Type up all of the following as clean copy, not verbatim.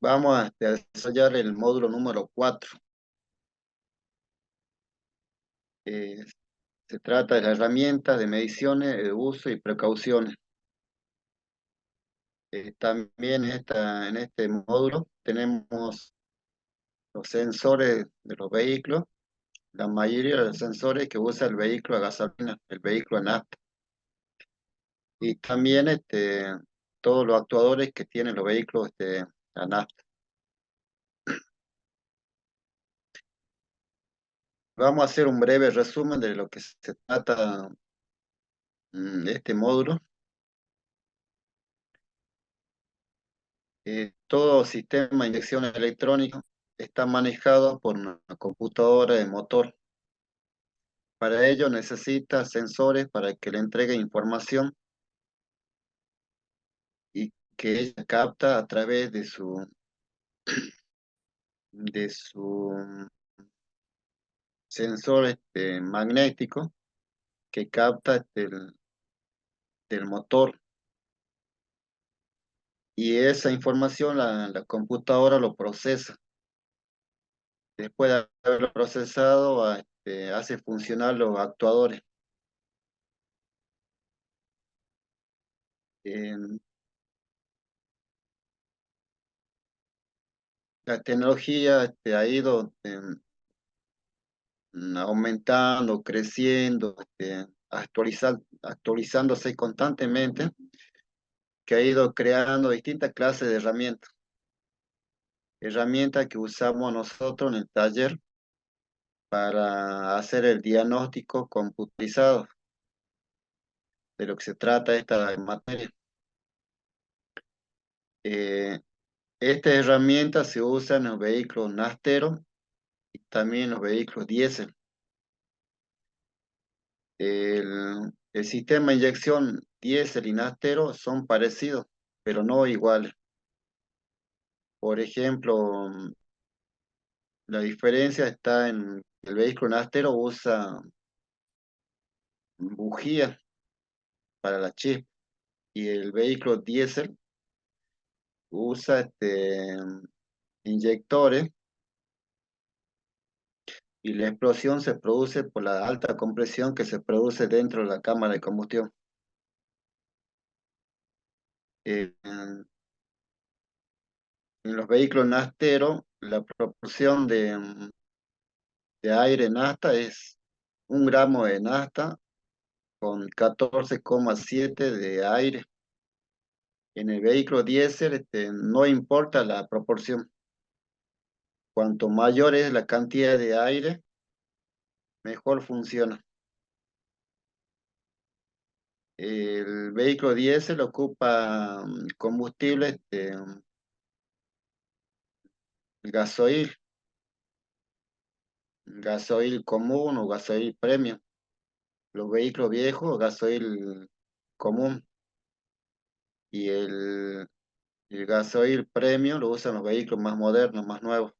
Vamos a desarrollar el módulo número 4. Eh, Se trata de las herramientas de mediciones, de uso y precauciones. También en este módulo tenemos los sensores de los vehículos, la mayoría de los sensores que usa el vehículo a gasolina, el vehículo a nafta, y también todos los actuadores que tienen los vehículos a nafta. Vamos a hacer un breve resumen de lo que se trata este módulo. Todo sistema de inyección electrónica está manejado por una computadora de motor. Para ello necesita sensores para que le entregue información y que ella capta a través de su sensor magnético que capta del motor. Y esa información la computadora lo procesa. Después de haberlo procesado, hace funcionar los actuadores. En la tecnología ha ido aumentando, creciendo, actualizándose constantemente, que ha ido creando distintas clases de herramientas. Herramientas que usamos nosotros en el taller para hacer el diagnóstico computarizado de lo que se trata esta materia. Eh, Estas herramientas se usan en los vehículos nasteros y también en los vehículos diésel. El sistema de inyección diésel y nastero son parecidos, pero no iguales. Por ejemplo, la diferencia está en el vehículo nastero usa bujía para la chispa y el vehículo diésel usa inyectores y la explosión se produce por la alta compresión que se produce dentro de la cámara de combustión. En los vehículos nasteros, la proporción de aire nafta es 1 gramo de nafta con 14,7 de aire. En el vehículo diésel no importa la proporción. Cuanto mayor es la cantidad de aire, mejor funciona. El vehículo diésel ocupa combustible, gasoil, gasoil común o gasoil premium. Los vehículos viejos, gasoil común. Y el gasoil premium lo usan los vehículos más modernos, más nuevos.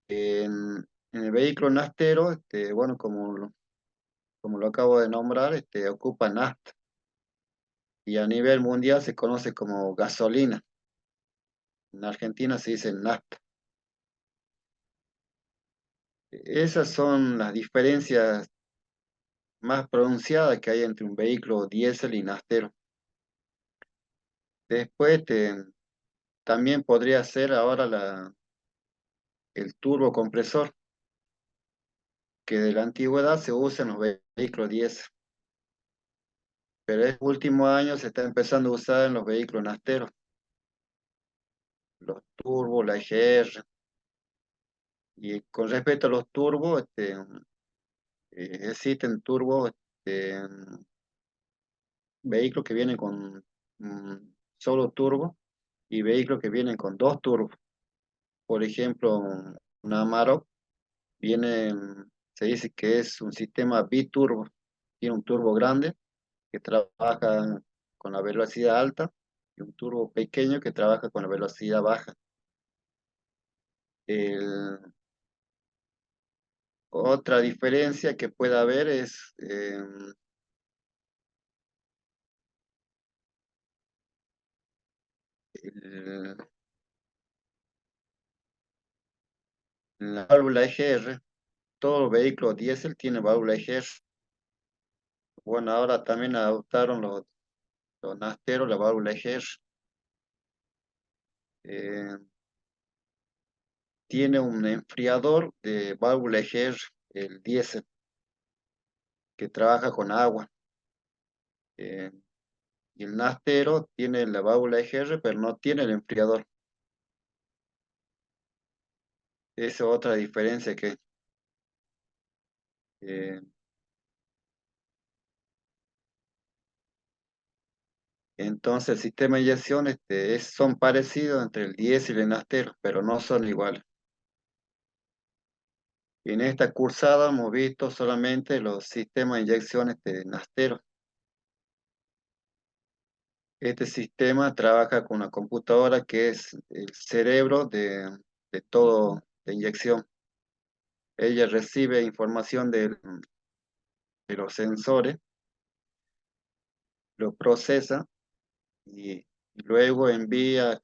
En el vehículo nastero, bueno, como lo acabo de nombrar, ocupa nafta. Y a nivel mundial se conoce como gasolina. En Argentina se dice nafta. Esas son las diferencias más pronunciadas que hay entre un vehículo diésel y nastero. Después también podría ser ahora el turbocompresor, que de la antigüedad se usa en los vehículos diésel, pero en último año se está empezando a usar en los vehículos nasteros, los turbos, la EGR. Y con respecto a los turbos, existen turbos, vehículos que vienen con solo turbo y vehículos que vienen con dos turbos. Por ejemplo, un Amarok viene, se dice que es un sistema biturbo, tiene un turbo grande que trabaja con la velocidad alta y un turbo pequeño que trabaja con la velocidad baja. El- Otra diferencia que puede haber es el- la válvula EGR, todos los vehículos diésel tienen válvula EGR. Bueno, ahora también adoptaron los nasteros la válvula EGR. Eh, Tiene un enfriador de válvula EGR, el diésel, que trabaja con agua. Eh, y el nastero tiene la válvula EGR, pero no tiene el enfriador. Esa es otra diferencia que eh, entonces el sistema de inyección son parecidos entre el diésel y el nastero, pero no son iguales. En esta cursada hemos visto solamente los sistemas de inyección nastero. Este sistema trabaja con una computadora que es el cerebro de todo de inyección. Ella recibe información de los sensores, lo procesa y luego envía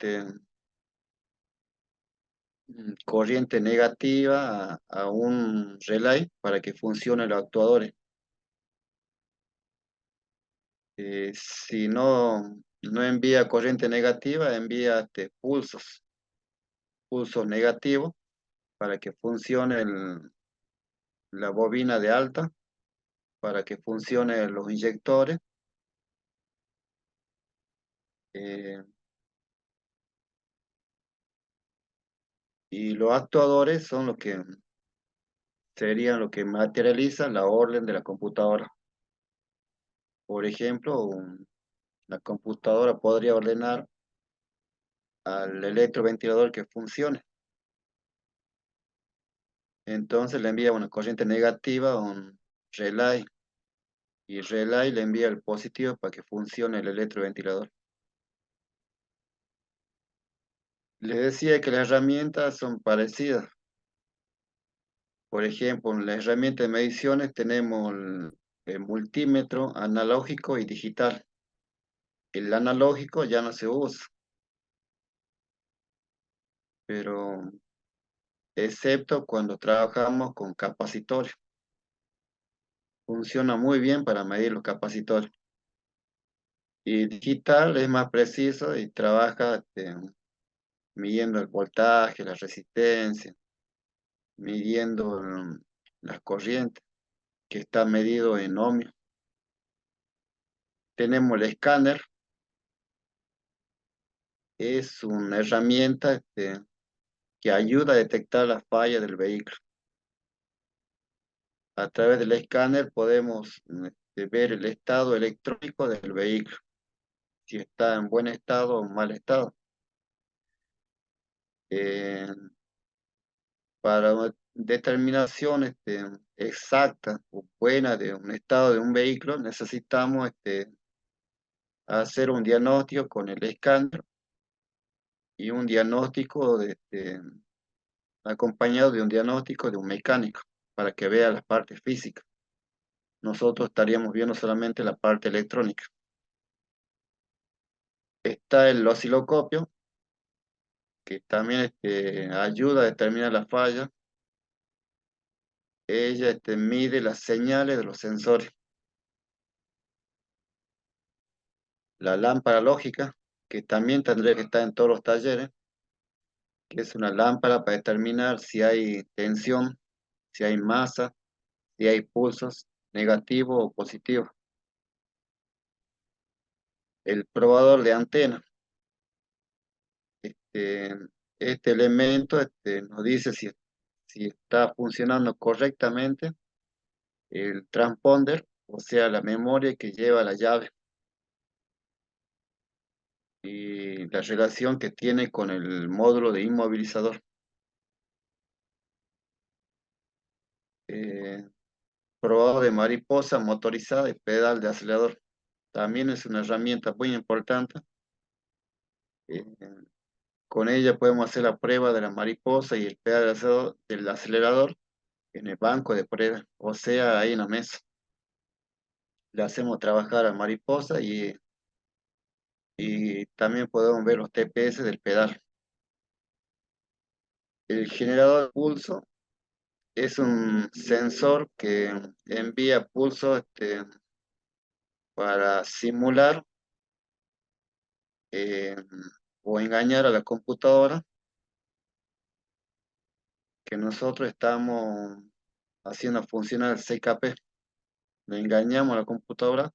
corriente negativa a un relay para que funcione los actuadores. Si no envía corriente negativa, envía pulsos negativos para que funcione la bobina de alta, para que funcione los inyectores. eh, y los actuadores son los que serían lo que materializa la orden de la computadora. Por ejemplo, la computadora podría ordenar al electroventilador que funcione. Entonces le envía una corriente negativa a un relay y el relay le envía el positivo para que funcione el electroventilador. Les decía que las herramientas son parecidas. Por ejemplo, en la herramienta de mediciones tenemos el multímetro analógico y digital. El analógico ya no se usa, pero excepto cuando trabajamos con capacitores. Funciona muy bien para medir los capacitores. Y digital es más preciso y trabaja midiendo el voltaje, la resistencia, midiendo las corrientes, que está medido en ohmios. Tenemos el escáner, es una herramienta que ayuda a detectar las fallas del vehículo. A través del escáner podemos ver el estado electrónico del vehículo, si está en buen estado o en mal estado. Eh, para una determinación exacta o buena de un estado de un vehículo, necesitamos hacer un diagnóstico con el escáner y un diagnóstico acompañado de un diagnóstico de un mecánico para que vea las partes físicas. Nosotros estaríamos viendo solamente la parte electrónica. Está el osciloscopio, que también ayuda a determinar la falla. Ella mide las señales de los sensores. La lámpara lógica, que también tendría que estar en todos los talleres, que es una lámpara para determinar si hay tensión, si hay masa, si hay pulsos negativos o positivos. El probador de antena. Este, este elemento nos dice si está funcionando correctamente el transponder, o sea, la memoria que lleva la llave y la relación que tiene con el módulo de inmovilizador. Eh, Probador de mariposa motorizada y pedal de acelerador. También es una herramienta muy importante. Eh, con ella podemos hacer la prueba de la mariposa y el pedal del acelerador en el banco de prueba, o sea, ahí en la mesa. Le hacemos trabajar a mariposa y también podemos ver los TPS del pedal. El generador de pulso es un sensor que envía pulso para simular eh, o engañar a la computadora que nosotros estamos haciendo funcionar el CKP. Le engañamos a la computadora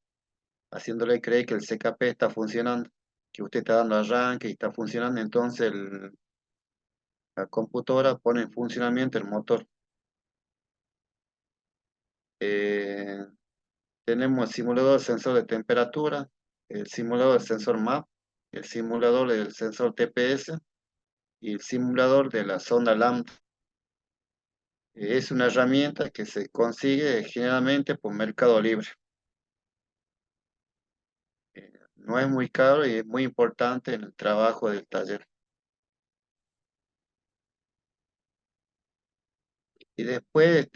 haciéndole creer que el CKP está funcionando, que usted está dando arranque y está funcionando, entonces la computadora pone en funcionamiento el motor. Eh, Tenemos el simulador de sensor de temperatura, el simulador del sensor MAP, el simulador del sensor TPS y el simulador de la sonda lambda. Es una herramienta que se consigue generalmente por Mercado Libre. No es muy caro y es muy importante en el trabajo del taller. Y después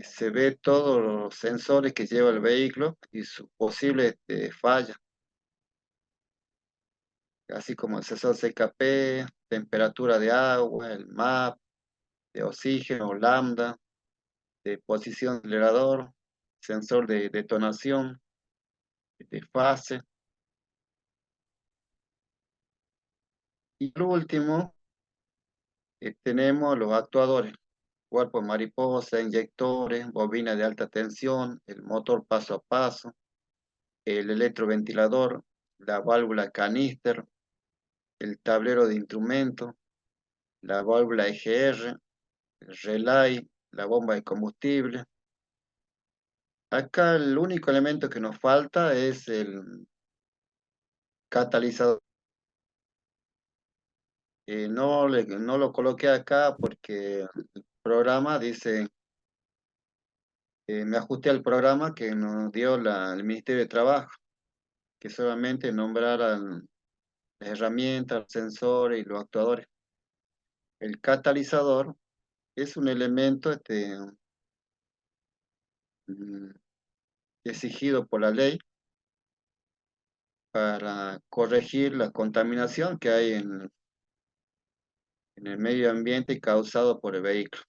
se ve todos los sensores que lleva el vehículo y su posible falla, así como el sensor CKP, temperatura de agua, el MAP, de oxígeno, lambda, de posición del acelerador, sensor de detonación, de fase. Y por último, tenemos los actuadores, cuerpo mariposa, inyectores, bobina de alta tensión, el motor paso a paso, el electroventilador, la válvula caníster, el tablero de instrumentos, la válvula EGR, el relay, la bomba de combustible. Acá el único elemento que nos falta es el catalizador. No lo coloqué acá porque el programa dice, me ajusté al programa que nos dio el Ministerio de Trabajo, que solamente nombraran las herramientas, los sensores y los actuadores. El catalizador es un elemento mm, exigido por la ley para corregir la contaminación que hay en el medio ambiente causado por el vehículo.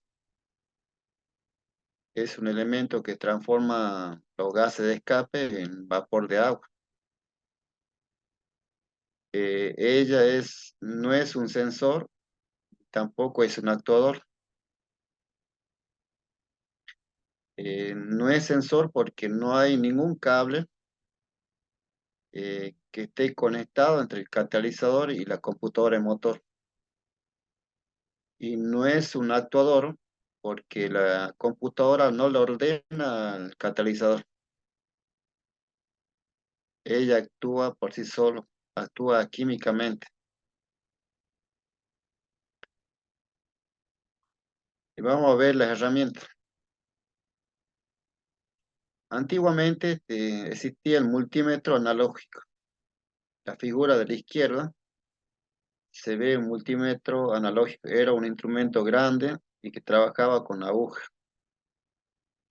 Es un elemento que transforma los gases de escape en vapor de agua. No es un sensor, tampoco es un actuador. No es sensor porque no hay ningún cable que esté conectado entre el catalizador y la computadora de motor. Y no es un actuador porque la computadora no le ordena al catalizador. Ella actúa por sí solo, actúa químicamente. Y vamos a ver las herramientas. Antiguamente existía el multímetro analógico. La figura de la izquierda se ve un multímetro analógico. Era un instrumento grande y que trabajaba con aguja.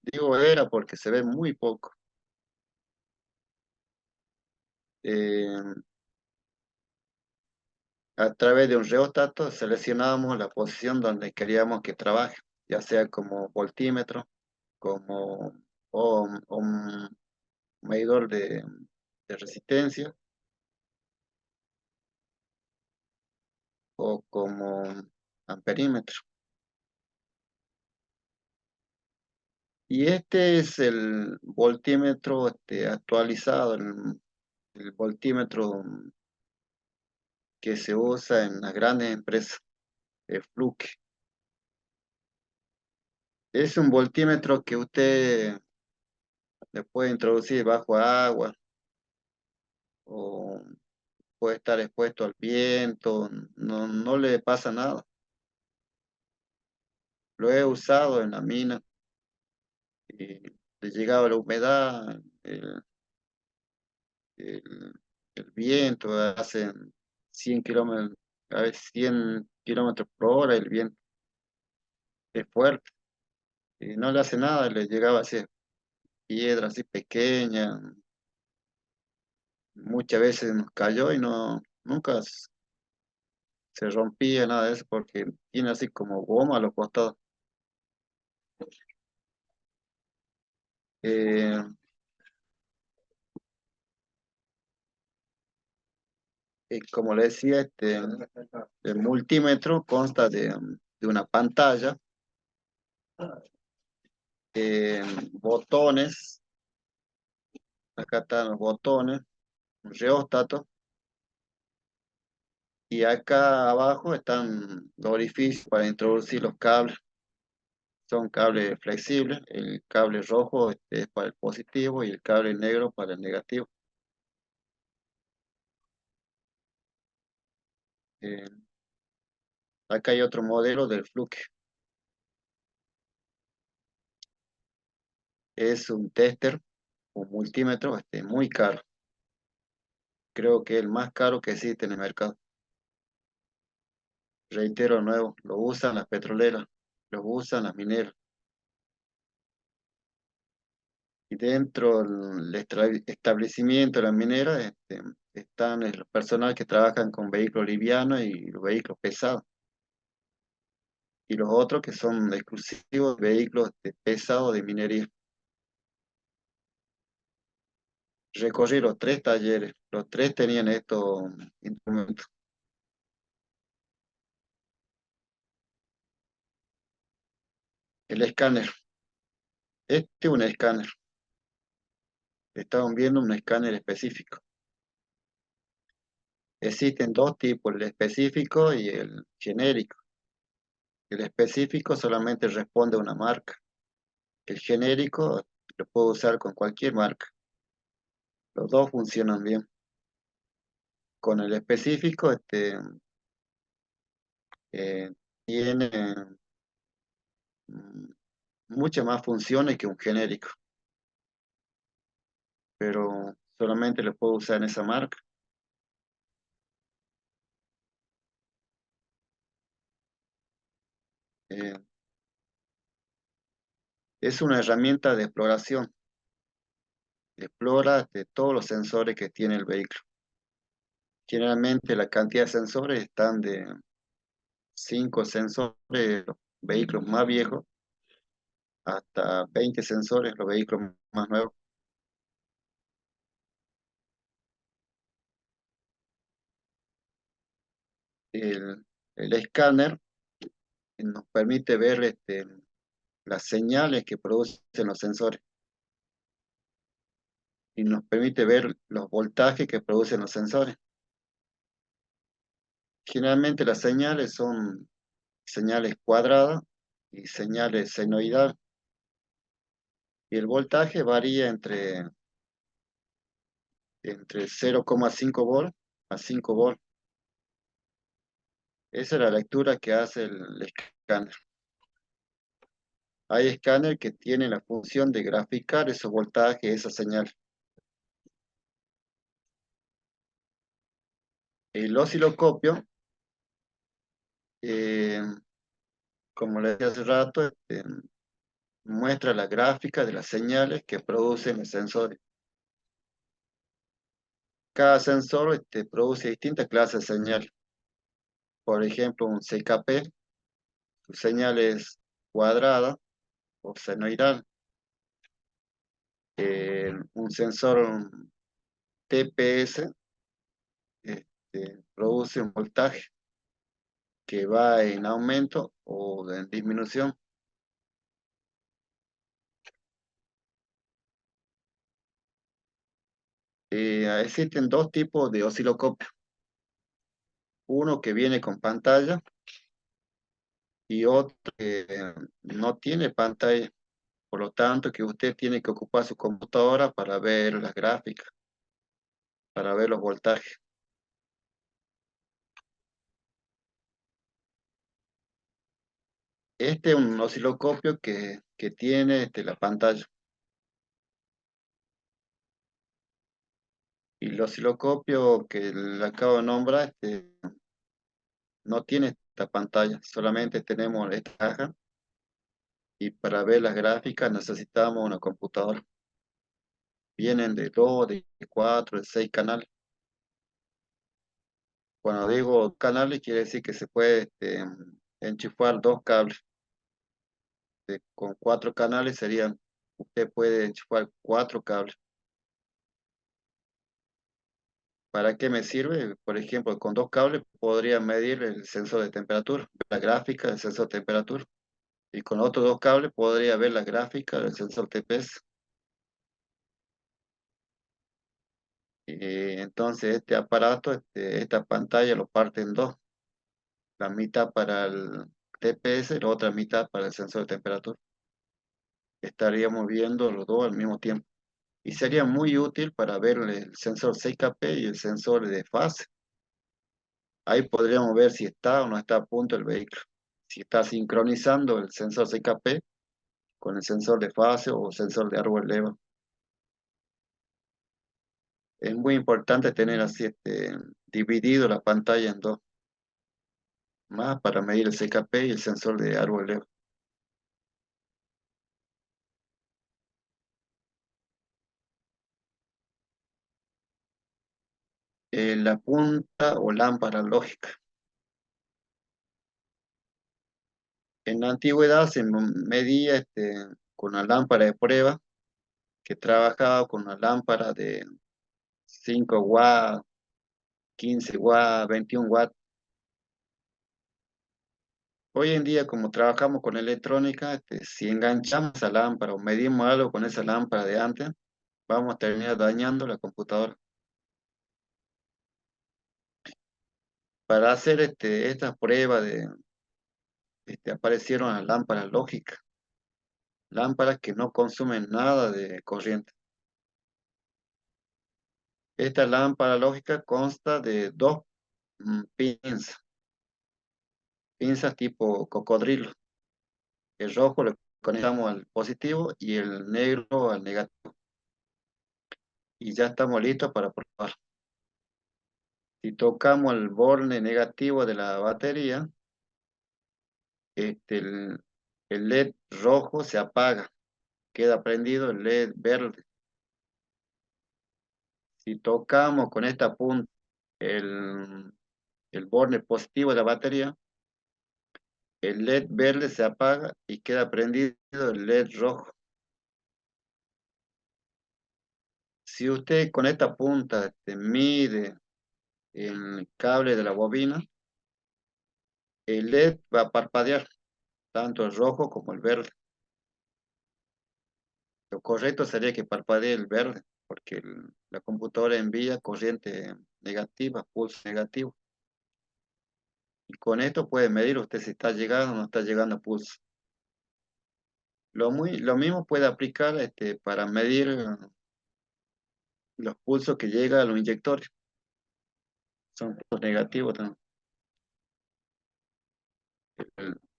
Digo era porque se ve muy poco. Eh, a través de un rheostat seleccionábamos la posición donde queríamos que trabaje, ya sea como voltímetro, como o un medidor de resistencia o como amperímetro. Y este es el voltímetro actualizado, el voltímetro que se usa en las grandes empresas, el Fluke. Es un voltímetro que usted le puede introducir bajo agua o puede estar expuesto al viento, no le pasa nada. Lo he usado en la mina y le llegaba la humedad, el, el viento, hace 100 kilómetros, a veces 100 kilómetros por hora, el viento es fuerte y no le hace nada, le llegaba así piedras así pequeñas, Muchas veces nos cayó y nunca se rompía nada de eso porque tiene así como goma a los costados. Eh, Como le decía, el multímetro consta de una pantalla, eh, botones, acá están los botones, un reóstato, y acá abajo están los orificios para introducir los cables. Son cables flexibles, el cable rojo es para el positivo y el cable negro para el negativo. Eh, Acá hay otro modelo del Fluke. Es un tester, un multímetro muy caro. Creo que el más caro que existe en el mercado. Reitero de nuevo, lo usan las petroleras, lo usan las mineras. Y dentro del establecimiento de las mineras están el personal que trabajan con vehículos livianos y los vehículos pesados. Y los otros que son exclusivos vehículos pesados de minería. Recorrí los tres talleres, los tres tenían estos instrumentos. El escáner, este es un escáner, estaban viendo un escáner específico. Existen dos tipos, el específico y el genérico. El específico solamente responde a una marca. El genérico lo puedo usar con cualquier marca. Los dos funcionan bien. Con el específico, eh, tiene mm, muchas más funciones que un genérico, pero solamente lo puedo usar en esa marca. Eh, es una herramienta de exploración. Explora todos los sensores que tiene el vehículo. Generalmente la cantidad de sensores están de 5 sensores, los vehículos más viejos, hasta 20 sensores, los vehículos más nuevos. El escáner nos permite ver las señales que producen los sensores y nos permite ver los voltajes que producen los sensores. Generalmente las señales son señales cuadradas y señales senoidales y el voltaje varía entre 0,5 volt a 5 volt. Esa es la lectura que hace el escáner. Hay escáner que tienen la función de graficar esos voltajes, esa señal. El osciloscopio, eh, como le decía hace rato, muestra la gráfica de las señales que producen los sensores. Cada sensor produce distintas clases de señal. Por ejemplo, un CKP, su señal es cuadrada o senoidal. Un sensor TPS produce un voltaje que va en aumento o en disminución. Existen dos tipos de osciloscopio. Uno que viene con pantalla y otro que no tiene pantalla. Por lo tanto, que usted tiene que ocupar su computadora para ver las gráficas, para ver los voltajes. Este es un osciloscopio que tiene la pantalla. Y el osciloscopio que le acabo de nombrar no tiene esta pantalla, solamente tenemos esta caja y para ver las gráficas necesitamos una computadora. vienen de dos, de cuatro, de seis canales. Cuando digo canales, quiere decir que se puede enchufar dos cables. Con cuatro canales serían, usted puede enchufar cuatro cables. ¿Para qué me sirve? Por ejemplo, con dos cables podría medir el sensor de temperatura, la gráfica del sensor de temperatura. Y con otros dos cables podría ver la gráfica del sensor TPS. Y entonces este aparato, esta pantalla lo parte en dos. La mitad para el TPS y la otra mitad para el sensor de temperatura. Estaríamos viendo los dos al mismo tiempo. Y sería muy útil para ver el sensor 6KP y el sensor de fase. Ahí podríamos ver si está o no está a punto el vehículo. Si está sincronizando el sensor 6KP con el sensor de fase o sensor de árbol leva. Es muy importante tener así dividido la pantalla en dos, más para medir el 6KP y el sensor de árbol leva. La punta o lámpara lógica. En la antigüedad se medía con una lámpara de prueba que trabajaba con una lámpara de 5 watts, 15 watts, 21 watts. Hoy en día, como trabajamos con electrónica, si enganchamos esa lámpara o medimos algo con esa lámpara de antes, vamos a terminar dañando la computadora. Para hacer esta prueba aparecieron las lámparas lógicas, lámparas que no consumen nada de corriente. Esta lámpara lógica consta de dos pinzas tipo cocodrilo. El rojo lo conectamos al positivo y el negro al negativo. Y ya estamos listos para probar. Si tocamos el borde negativo de la batería, este, el, el LED rojo se apaga, queda prendido el LED verde. Si tocamos con esta punta el, el borde positivo de la batería, el LED verde se apaga y queda prendido el LED rojo. Si usted con esta punta mide el cable de la bobina, el LED va a parpadear, tanto el rojo como el verde. Lo correcto sería que parpadee el verde, porque la computadora envía corriente negativa, pulso negativo. Y con esto puede medir usted si está llegando o no está llegando a pulso. Lo mismo puede aplicar para medir los pulsos que llega a los inyectores. Son pulsos negativos también.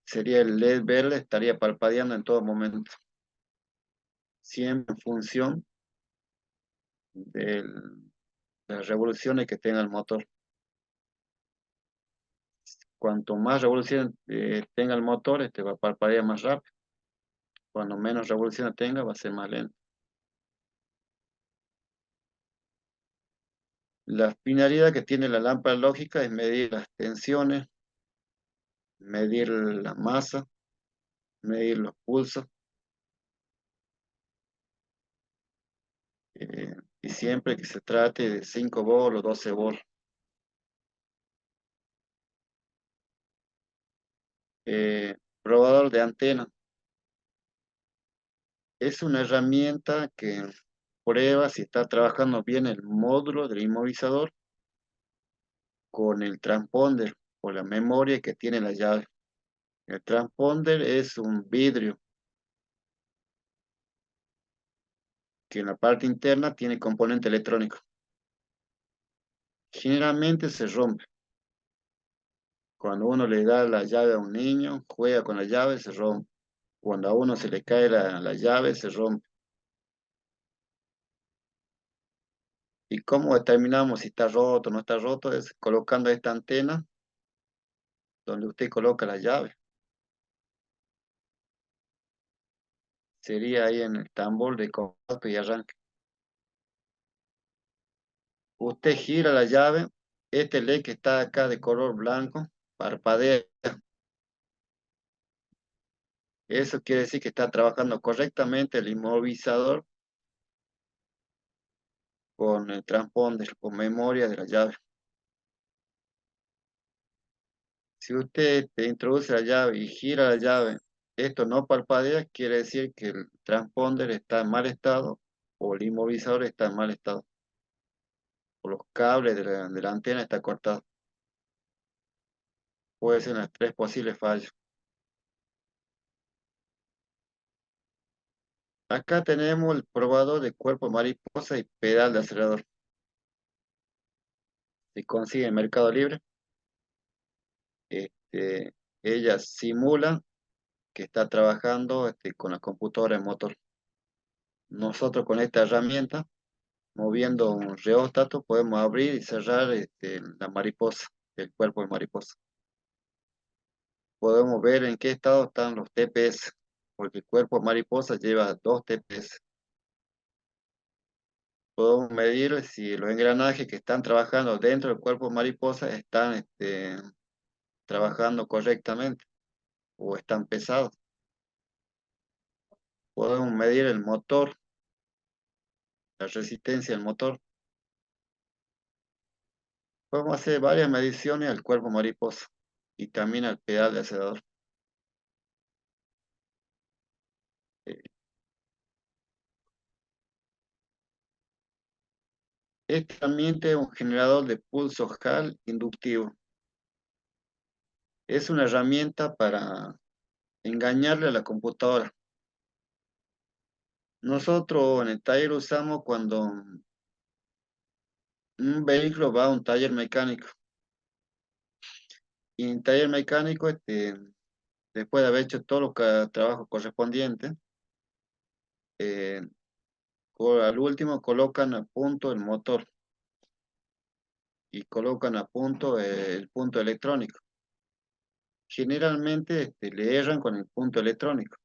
Sería el LED verde, estaría parpadeando en todo momento, siempre en función de las revoluciones que tenga el motor. Cuanto más revoluciones tenga el motor, va a parpadear más rápido. Cuando menos revoluciones tenga, va a ser más lento. La finalidad que tiene la lámpara lógica es medir las tensiones, medir la masa, medir los pulsos, y siempre que se trate de 5 volt o 12 volt. Probador de antena. Es una herramienta que prueba si está trabajando bien el módulo del inmovilizador con el transponder o la memoria que tiene la llave. El transponder es un vidrio que en la parte interna tiene componente electrónico. Generalmente se rompe. Cuando uno le da la llave a un niño, juega con la llave, se rompe. Cuando a uno se le cae la llave, se rompe. ¿Y cómo determinamos si está roto o no está roto? Es colocando esta antena donde usted coloca la llave. Sería ahí en el tambor de contacto y arranque. Usted gira la llave, este LED que está acá de color blanco, parpadea. Eso quiere decir que está trabajando correctamente el inmovilizador con el transponder, con memoria de la llave. Si usted te introduce la llave y gira la llave, esto no parpadea, quiere decir que el transponder está en mal estado o el inmovilizador está en mal estado o los cables de la antena están cortados. Puede ser las tres posibles fallos. Acá tenemos el probador de cuerpo mariposa y pedal de acelerador. Se consigue en Mercado Libre. Este, ella simula que está trabajando con la computadora en motor. Nosotros con esta herramienta, moviendo un reóstato, podemos abrir y cerrar la mariposa, el cuerpo de mariposa. Podemos ver en qué estado están los TPS, porque el cuerpo mariposa lleva dos TPS. Podemos medir si los engranajes que están trabajando dentro del cuerpo mariposa están trabajando correctamente o están pesados. Podemos medir el motor, la resistencia del motor. Podemos hacer varias mediciones al cuerpo mariposa y también al pedal de acelerador. Eh, Este también es un generador de pulso Hall inductivo. Es una herramienta para engañarle a la computadora. Nosotros en el taller usamos cuando un vehículo va a un taller mecánico. Y en el taller mecánico, después de haber hecho todos los trabajos correspondientes, eh, al último colocan a punto el motor y colocan a punto el punto electrónico. Generalmente le erran con el punto electrónico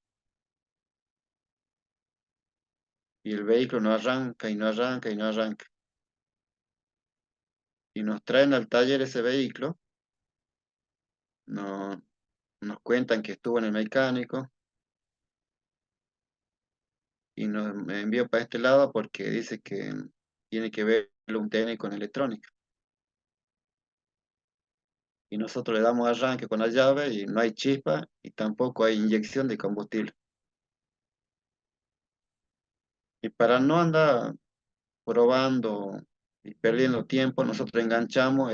y el vehículo no arranca y no arranca y no arranca. Y nos traen al taller ese vehículo, no, nos cuentan que estuvo en el mecánico y nos envió para este lado porque dice que tiene que verlo un técnico en electrónica. Y nosotros le damos arranque con la llave y no hay chispa y tampoco hay inyección de combustible. Y para no andar probando y perdiendo tiempo, nosotros enganchamos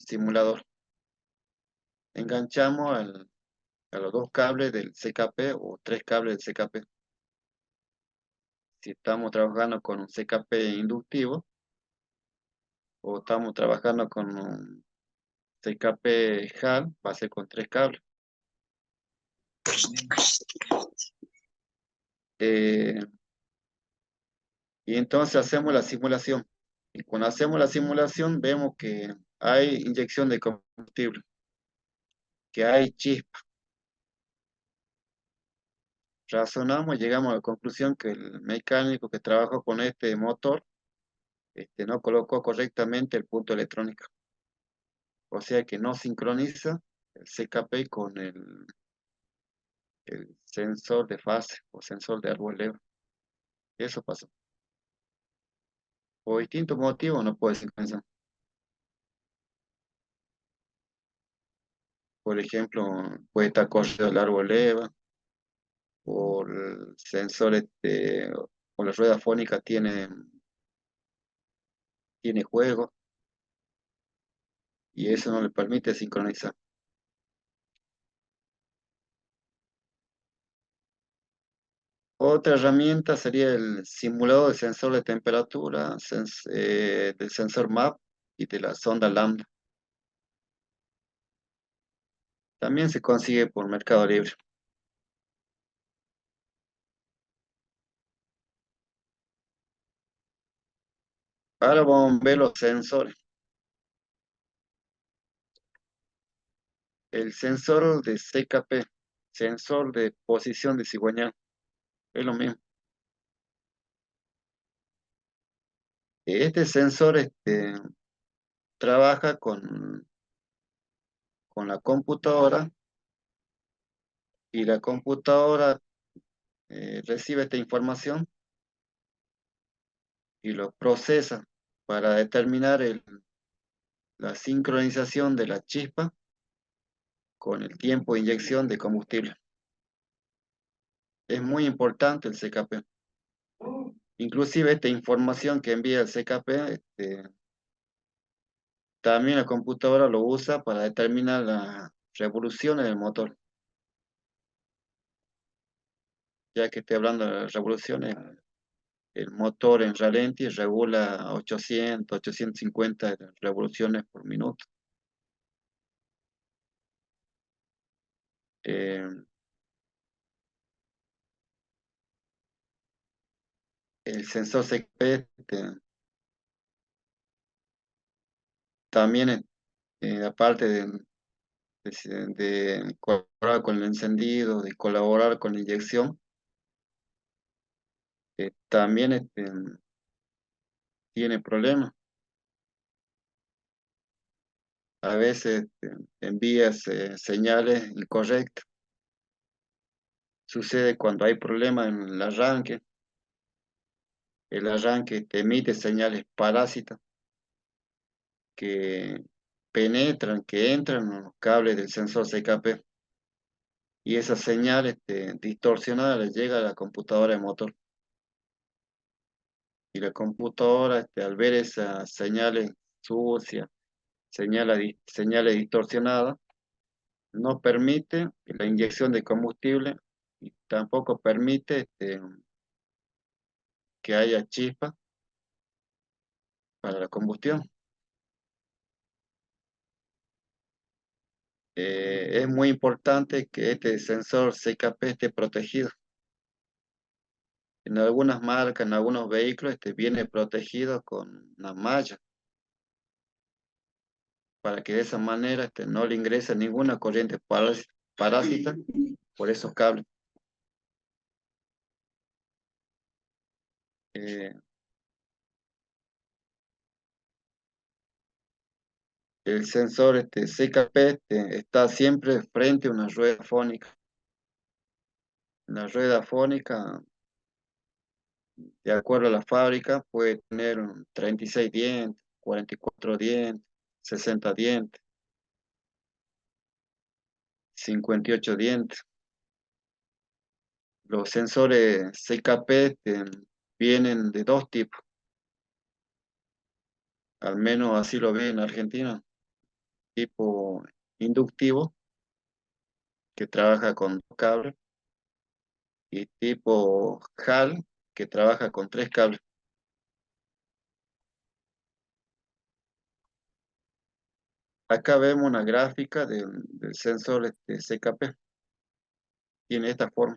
simulador. Enganchamos a los dos cables del CKP o tres cables del CKP. Si estamos trabajando con un CKP inductivo o estamos trabajando con un CKP HAL, va a ser con tres cables. Eh, y entonces hacemos la simulación. Y cuando hacemos la simulación vemos que hay inyección de combustible, que hay chispa. Razonamos y llegamos a la conclusión que el mecánico que trabajó con este motor no colocó correctamente el punto electrónico. O sea que no sincroniza el CKP con el sensor de fase o sensor de árbol leve. Eso pasó. Por distintos motivos no puede sincronizar. Por ejemplo, puede estar corrido el árbol leve o el sensor o la rueda fónica tiene juego y eso no le permite sincronizar. Otra herramienta sería el simulador de sensor de temperatura, del sensor MAP y de la sonda lambda. También se consigue por Mercado Libre. Ahora vamos a ver los sensores. El sensor de CKP, sensor de posición de cigüeñal, es lo mismo. Este sensor trabaja con la computadora y la computadora recibe esta información y lo procesa para determinar la sincronización de la chispa con el tiempo de inyección de combustible. Es muy importante el CKP. Inclusive esta información que envía el CKP, también la computadora lo usa para determinar las revoluciones del motor. Ya que estoy hablando de las revoluciones, el motor en ralenti regula a 800, 850 revoluciones por minuto. Eh, el sensor CKP también, aparte de colaborar con el encendido, de colaborar con la inyección, también tiene problemas. A veces envías señales incorrectas. Sucede cuando hay problemas en el arranque te emite señales parásitas que penetran, que entran en los cables del sensor CKP y esas señales distorsionadas les llega a la computadora de motor. Y la computadora, al ver esas señales sucias, señales distorsionadas, no permite la inyección de combustible y tampoco permite que haya chispa para la combustión. Es muy importante que este sensor CKP esté protegido. En algunas marcas, en algunos vehículos, viene protegido con una malla para que de esa manera no le ingrese ninguna corriente parásita por esos cables. Eh, el sensor CKP está siempre frente a una rueda fónica. La rueda fónica, de acuerdo a la fábrica, puede tener 36 dientes, 44 dientes, 60 dientes, 58 dientes. Los sensores CKP vienen de dos tipos, al menos así lo ve en Argentina, tipo inductivo, que trabaja con dos cables, y tipo HAL, que trabaja con tres cables. Acá vemos una gráfica del sensor CKP, tiene esta forma.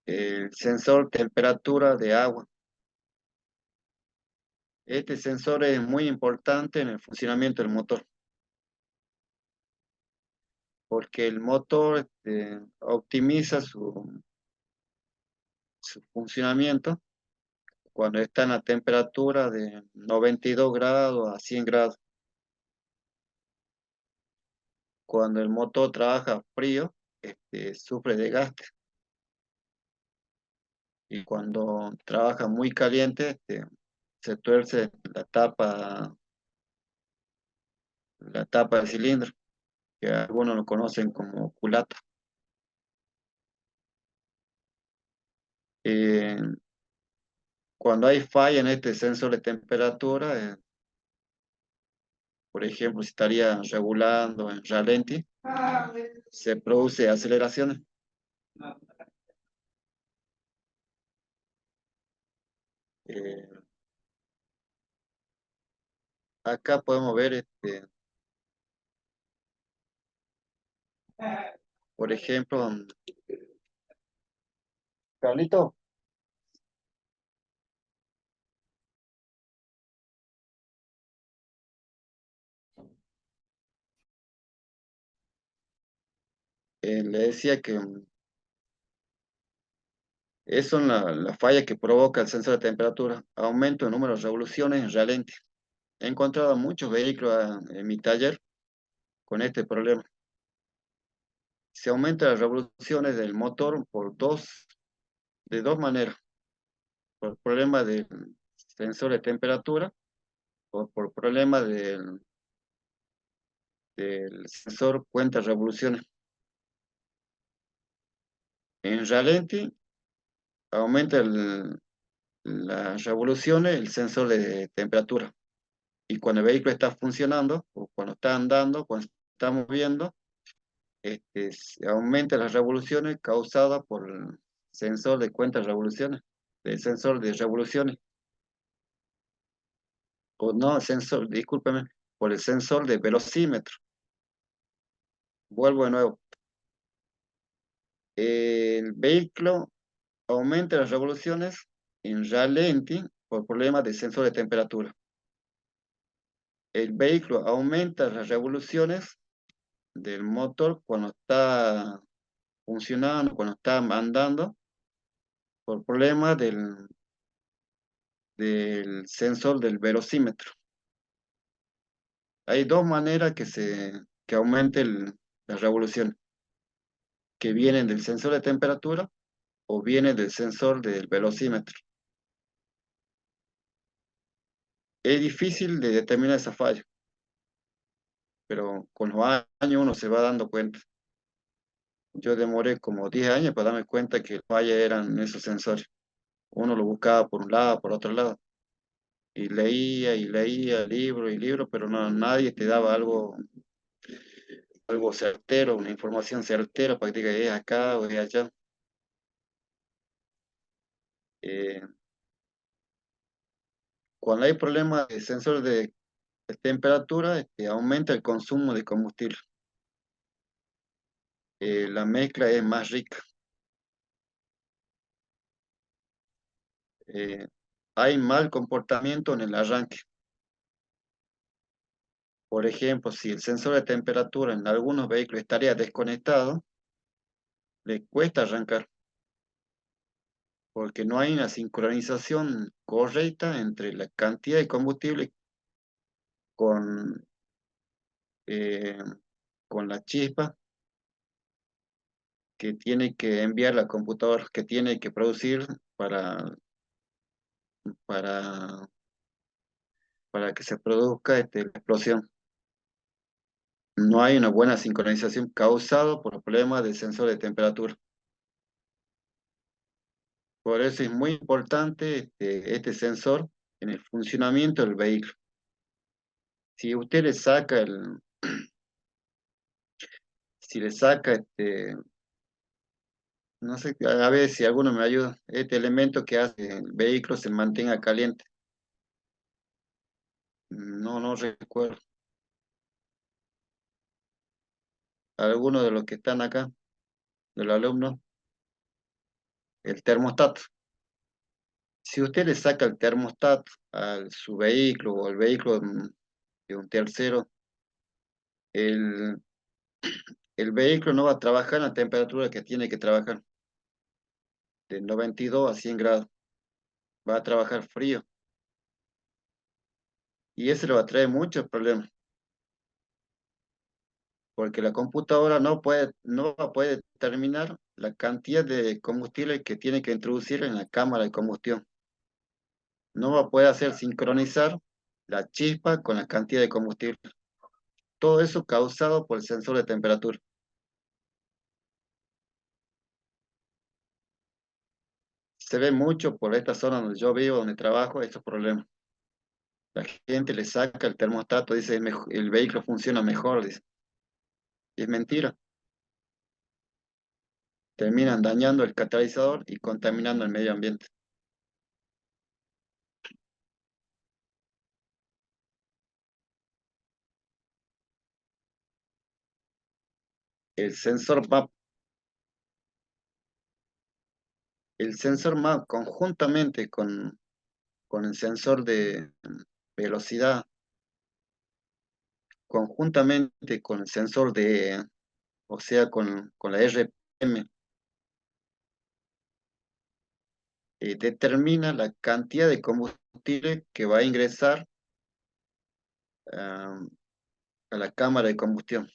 El sensor temperatura de agua. Este sensor es muy importante en el funcionamiento del motor, porque el motor optimiza su funcionamiento cuando está en la temperatura de 92 grados a 100 grados. Cuando el motor trabaja frío, sufre desgaste. Y cuando trabaja muy caliente, se tuerce la tapa del cilindro, que algunos lo conocen como culata. Eh, Cuando hay falla en este sensor de temperatura, por ejemplo, si estaría regulando en ralenti, se produce aceleraciones. Eh, Acá podemos ver, por ejemplo, Carlito, le decía que Esas son las fallas que provoca el sensor de temperatura. Aumento en número de revoluciones en ralentí. He encontrado muchos vehículos en mi taller con este problema. Se aumenta las revoluciones del motor de dos maneras. Por problema del sensor de temperatura o por problema del sensor cuenta revoluciones. En ralentí aumenta las revoluciones el sensor de temperatura. Y cuando el vehículo está funcionando, o cuando está andando, cuando se está moviendo, se aumenta las revoluciones causadas por el sensor de cuenta de revoluciones, el sensor de revoluciones, o no, sensor, discúlpeme, por el sensor de velocímetro. Vuelvo de nuevo. El vehículo aumenta las revoluciones en ralentí por problemas de sensor de temperatura. El vehículo aumenta las revoluciones del motor cuando está funcionando, cuando está andando, por problemas del sensor del velocímetro. Hay dos maneras que aumente la revolución, que vienen del sensor de temperatura o vienen del sensor del velocímetro. Es difícil de determinar esa falla, pero con los años uno se va dando cuenta. Yo demoré como 10 años para darme cuenta que las fallas eran esos sensores. Uno lo buscaba por un lado, por otro lado, y leía libro y libro, pero no, nadie te daba algo certero, una información certera para que diga, es acá o es allá. Eh, Cuando hay problemas de sensor de temperatura, aumenta el consumo de combustible. La mezcla es más rica. Eh, Hay mal comportamiento en el arranque. Por ejemplo, si el sensor de temperatura en algunos vehículos estaría desconectado, le cuesta arrancar, porque no hay una sincronización correcta entre la cantidad de combustible con, eh, con la chispa que tiene que enviar la computadora, que tiene que producir para, para que se produzca la explosión. No hay una buena sincronización causada por problemas del sensor de temperatura. Por eso es muy importante este sensor en el funcionamiento del vehículo. Si usted le saca si le saca no sé, a ver si alguno me ayuda, este elemento que hace que el vehículo se mantenga caliente. No, no recuerdo. Alguno de los que están acá, de los alumnos, el termostato. Si usted le saca el termostato a su vehículo o al vehículo de un tercero, el, el vehículo no va a trabajar en la temperatura que tiene que trabajar, de 92 a 100 grados. Va a trabajar frío y eso le va a traer muchos problemas, porque la computadora no va a poder determinar la cantidad de combustible que tiene que introducir en la cámara de combustión. No va a poder hacer sincronizar la chispa con la cantidad de combustible. Todo eso causado por el sensor de temperatura. Se ve mucho por esta zona donde yo vivo, donde trabajo, estos problemas. La gente le saca el termostato, dice el vehículo funciona mejor, dice. Y es mentira. Terminan dañando el catalizador y contaminando el medio ambiente. El sensor MAP, el sensor MAP conjuntamente con el sensor de velocidad, conjuntamente con el sensor o sea, con la RPM, determina la cantidad de combustible que va a ingresar ah, a la cámara de combustión.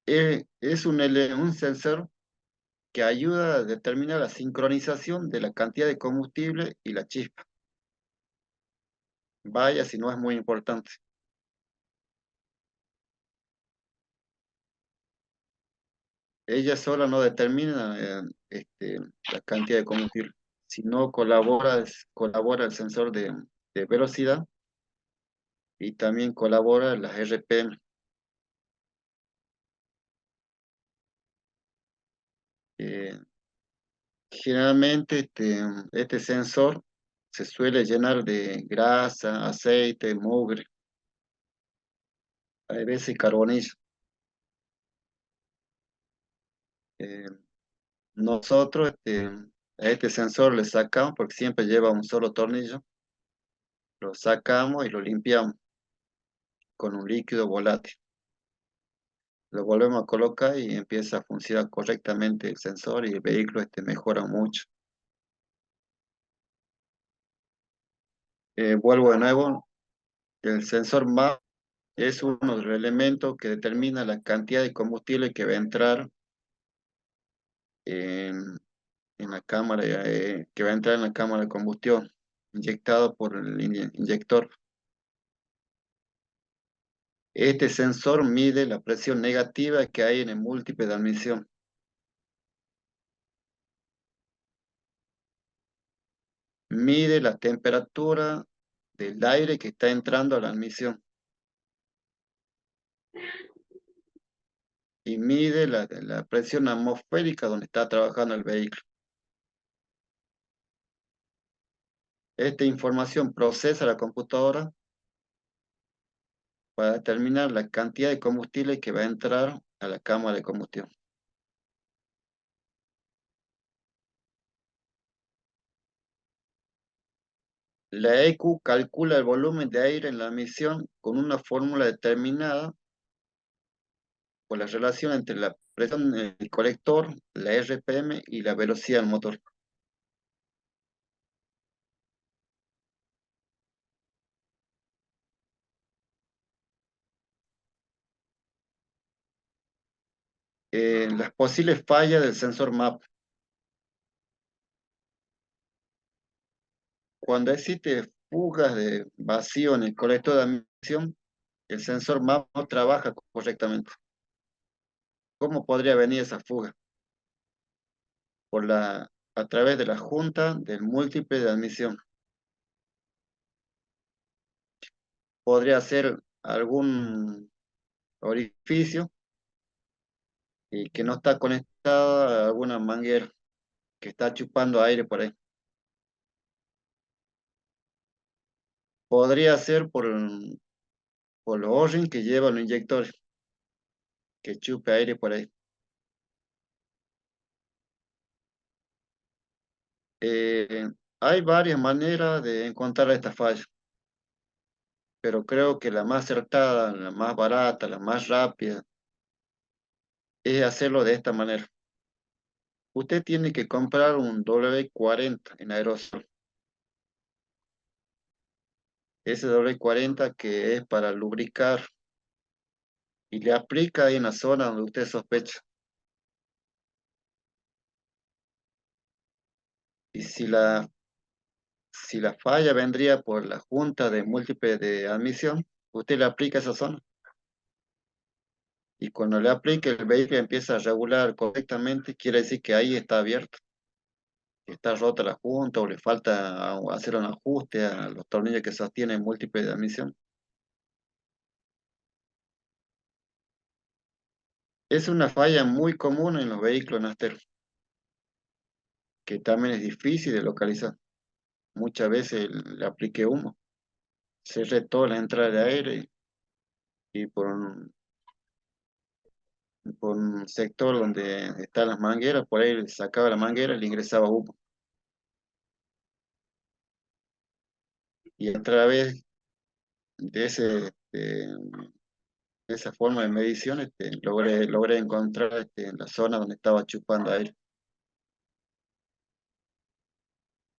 Es un sensor que ayuda a determinar la sincronización de la cantidad de combustible y la chispa. Vaya si no es muy importante. Ella sola no determina la cantidad de combustible, sino colabora el sensor de velocidad y también colabora las RPM. Eh, Generalmente este sensor se suele llenar de grasa, aceite, mugre, a veces carbonillo. Eh, Nosotros a este sensor le sacamos, porque siempre lleva un solo tornillo, lo sacamos y lo limpiamos con un líquido volátil. Lo volvemos a colocar y empieza a funcionar correctamente el sensor y el vehículo mejora mucho. Vuelvo de nuevo, el sensor MAP es uno de los elementos que determina la cantidad de combustible que va a entrar en, en la cámara, que va a entrar en la cámara de combustión, inyectado por el inyector. Este sensor mide la presión negativa que hay en el múltiple de admisión. Mide la temperatura del aire que está entrando a la admisión y mide la presión atmosférica donde está trabajando el vehículo. Esta información procesa la computadora para determinar la cantidad de combustible que va a entrar a la cámara de combustión. La EQ calcula el volumen de aire en la admisión con una fórmula determinada por la relación entre la presión del colector, la RPM y la velocidad del motor. Las posibles fallas del sensor MAP. Cuando existe fugas de vacío en el colector de admisión, el sensor MAP no trabaja correctamente. ¿Cómo podría venir esa fuga? A través de la junta del múltiple de admisión. Podría ser algún orificio y que no está conectado a alguna manguera que está chupando aire por ahí. Podría ser por los O-ring que llevan los inyectores, que chupe aire por ahí. Eh, Hay varias maneras de encontrar esta falla, pero creo que la más acertada, la más barata, la más rápida, es hacerlo de esta manera. Usted tiene que comprar un W40 en aerosol. Ese W40 que es para lubricar y le aplica ahí en la zona donde usted sospecha. Y si la falla vendría por la junta de múltiple de admisión, usted le aplica esa zona. Y cuando le aplique el vehículo empieza a regular correctamente, quiere decir que ahí está abierto. Está rota la junta o le falta hacer un ajuste a los tornillos que sostienen múltiple de admisión. Es una falla muy común en los vehículos Naster, que también es difícil de localizar. Muchas veces le apliqué humo, cerré todas las entradas de aire y por un sector donde están las mangueras, por ahí le sacaba la manguera y le ingresaba humo. Y a través de de esa forma de medición logré encontrar la zona donde estaba chupando aire.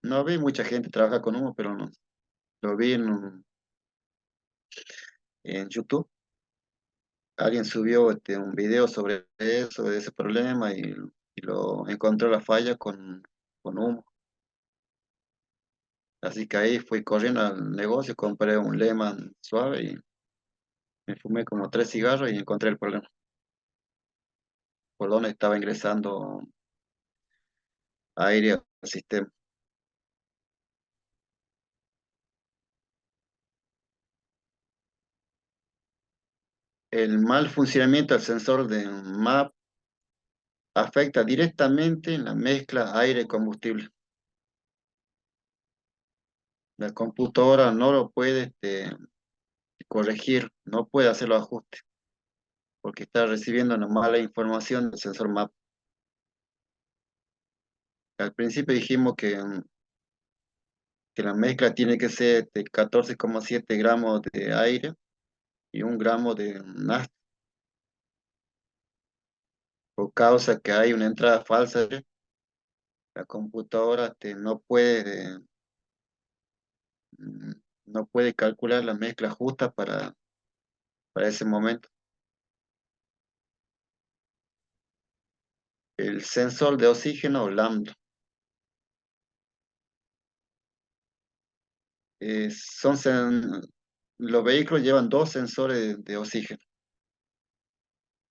No vi mucha gente trabajar con humo, pero no. Lo vi en YouTube. Alguien subió un video sobre eso, de ese problema, y lo encontró la falla con humo. Así que ahí fui corriendo al negocio, compré un Lehman suave y me fumé como 3 cigarros y encontré el problema. Por donde estaba ingresando aire al sistema. El mal funcionamiento del sensor de MAP afecta directamente en la mezcla aire-combustible. La computadora no lo puede corregir, no puede hacer los ajustes, porque está recibiendo una mala información del sensor MAP. Al principio dijimos que la mezcla tiene que ser de 14,7 gramos de aire y 1 gramo de nafta, por causa que hay una entrada falsa. La computadora mm, no puede calcular la mezcla justa para ese momento. El sensor de oxígeno lambda. eh, son sen- los vehículos llevan dos sensores de oxígeno,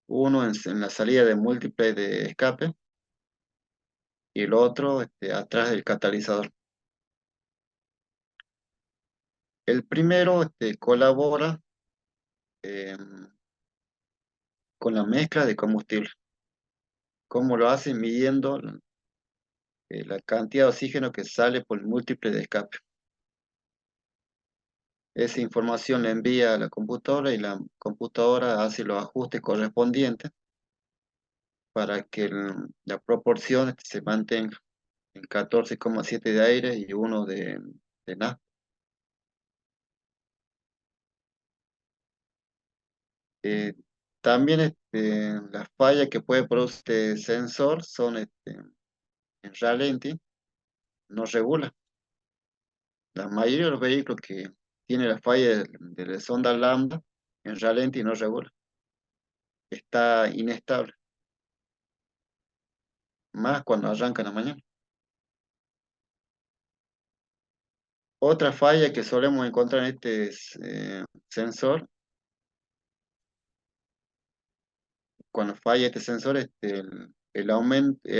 uno en la salida de múltiple de escape y el otro atrás del catalizador. El primero colabora eh, con la mezcla de combustible. ¿Cómo lo hace? Midiendo la cantidad de oxígeno que sale por el múltiple de escape. Esa información la envía a la computadora y la computadora hace los ajustes correspondientes para que la proporción se mantenga en 14,7 de aire y uno de nafta. Eh, También las fallas que puede producir este sensor son en ralentí, no regula. La mayoría de los vehículos que tiene la falla de la sonda lambda en ralentí no regula, está inestable, más cuando arranca en la mañana. Otra falla que solemos encontrar en este sensor, cuando falla este sensor,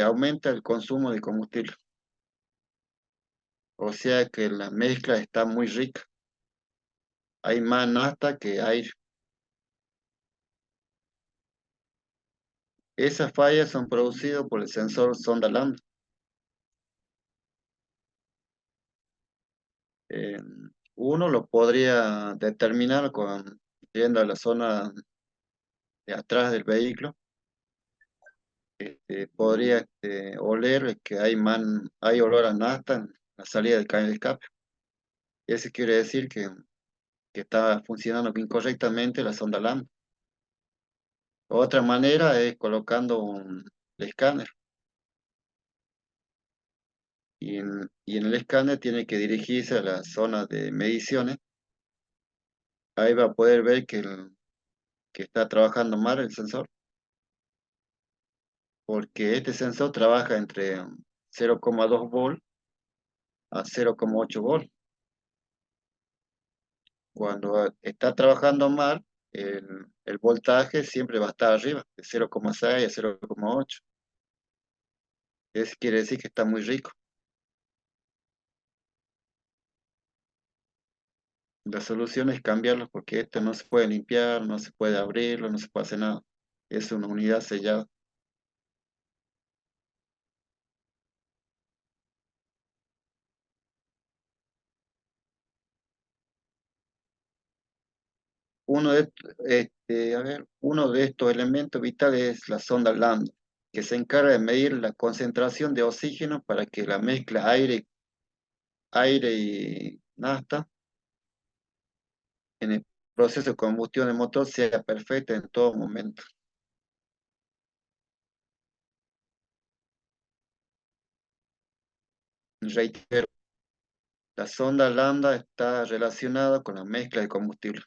aumenta el consumo de combustible. O sea que la mezcla está muy rica. Hay más nafta que aire. Esas fallas son producidas por el sensor sonda lambda. Eh, Uno lo podría determinar yendo a la zona de atrás del vehículo. Podría oler que hay olor a nafta en la salida del caño de escape. Eso quiere decir que está funcionando incorrectamente la sonda lambda. Otra manera es colocando un escáner. Y en el escáner tiene que dirigirse a la zona de mediciones. Ahí va a poder ver que está trabajando mal el sensor, porque este sensor trabaja entre 0,2 volt a 0,8 volt. Cuando está trabajando mal, el voltaje siempre va a estar arriba, de 0,6 a 0,8. Eso quiere decir que está muy rico. La solución es cambiarlo porque esto no se puede limpiar, no se puede abrirlo, no se puede hacer nada. Es una unidad sellada. Uno de estos elementos vitales es la sonda lambda, que se encarga de medir la concentración de oxígeno para que la mezcla aire y nafta en el proceso de combustión del motor sea perfecta en todo momento. Reitero, La sonda lambda está relacionada con la mezcla de combustible.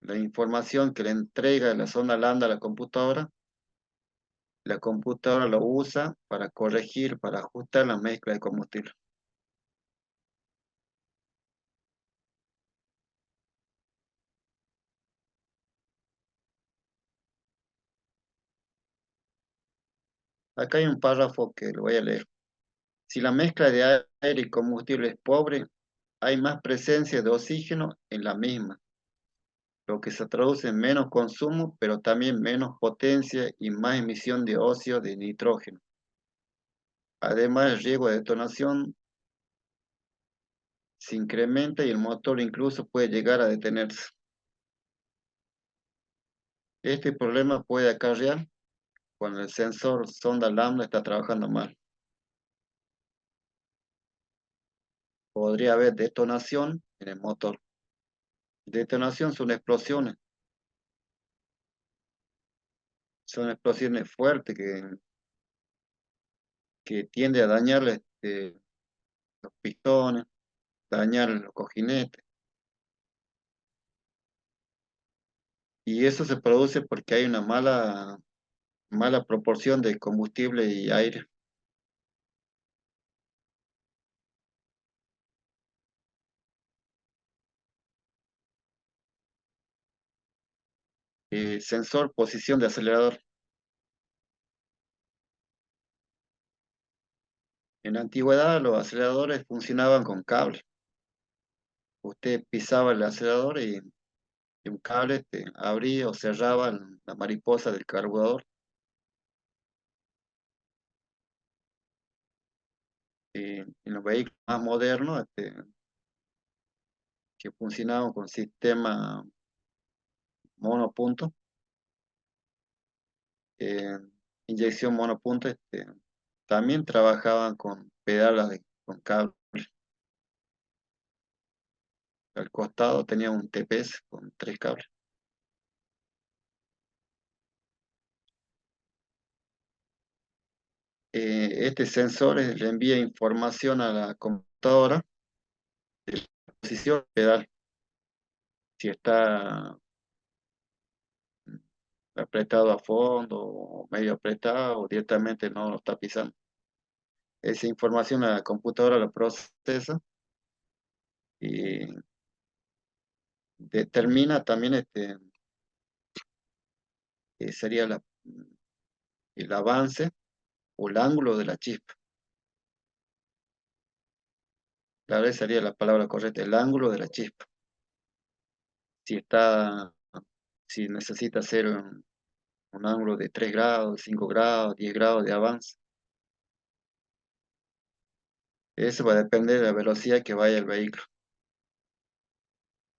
La información que le entrega la sonda lambda a la computadora lo usa para corregir, para ajustar la mezcla de combustible. Acá hay un párrafo que lo voy a leer. Si la mezcla de aire y combustible es pobre, hay más presencia de oxígeno en la misma, lo que se traduce en menos consumo, pero también menos potencia y más emisión de óxido de nitrógeno. Además, el riesgo de detonación se incrementa y el motor incluso puede llegar a detenerse. Este problema puede acarrear cuando el sensor sonda lambda está trabajando mal. Podría haber detonación en el motor. Detonación son explosiones fuertes que tienden a dañar los pistones, dañar los cojinetes. Y eso se produce porque hay una mala proporción de combustible y aire. Sensor, posición de acelerador. En la antigüedad los aceleradores funcionaban con cable. Usted pisaba el acelerador y un cable abría o cerraba la mariposa del carburador. En los vehículos más modernos que funcionaban con sistema monopunto, eh, inyección monopunto, también trabajaban con con cable. Al costado tenía un TPS con tres cables. Este sensor le envía información a la computadora de la posición pedal, si está apretado a fondo o medio apretado o directamente no lo está pisando. Esa información la computadora la procesa y determina también sería el avance o el ángulo de la chispa. Claro, esa sería la palabra correcta, el ángulo de la chispa. Si está, si necesita hacer un ángulo de 3 grados, 5 grados, 10 grados de avance. Eso va a depender de la velocidad que vaya el vehículo.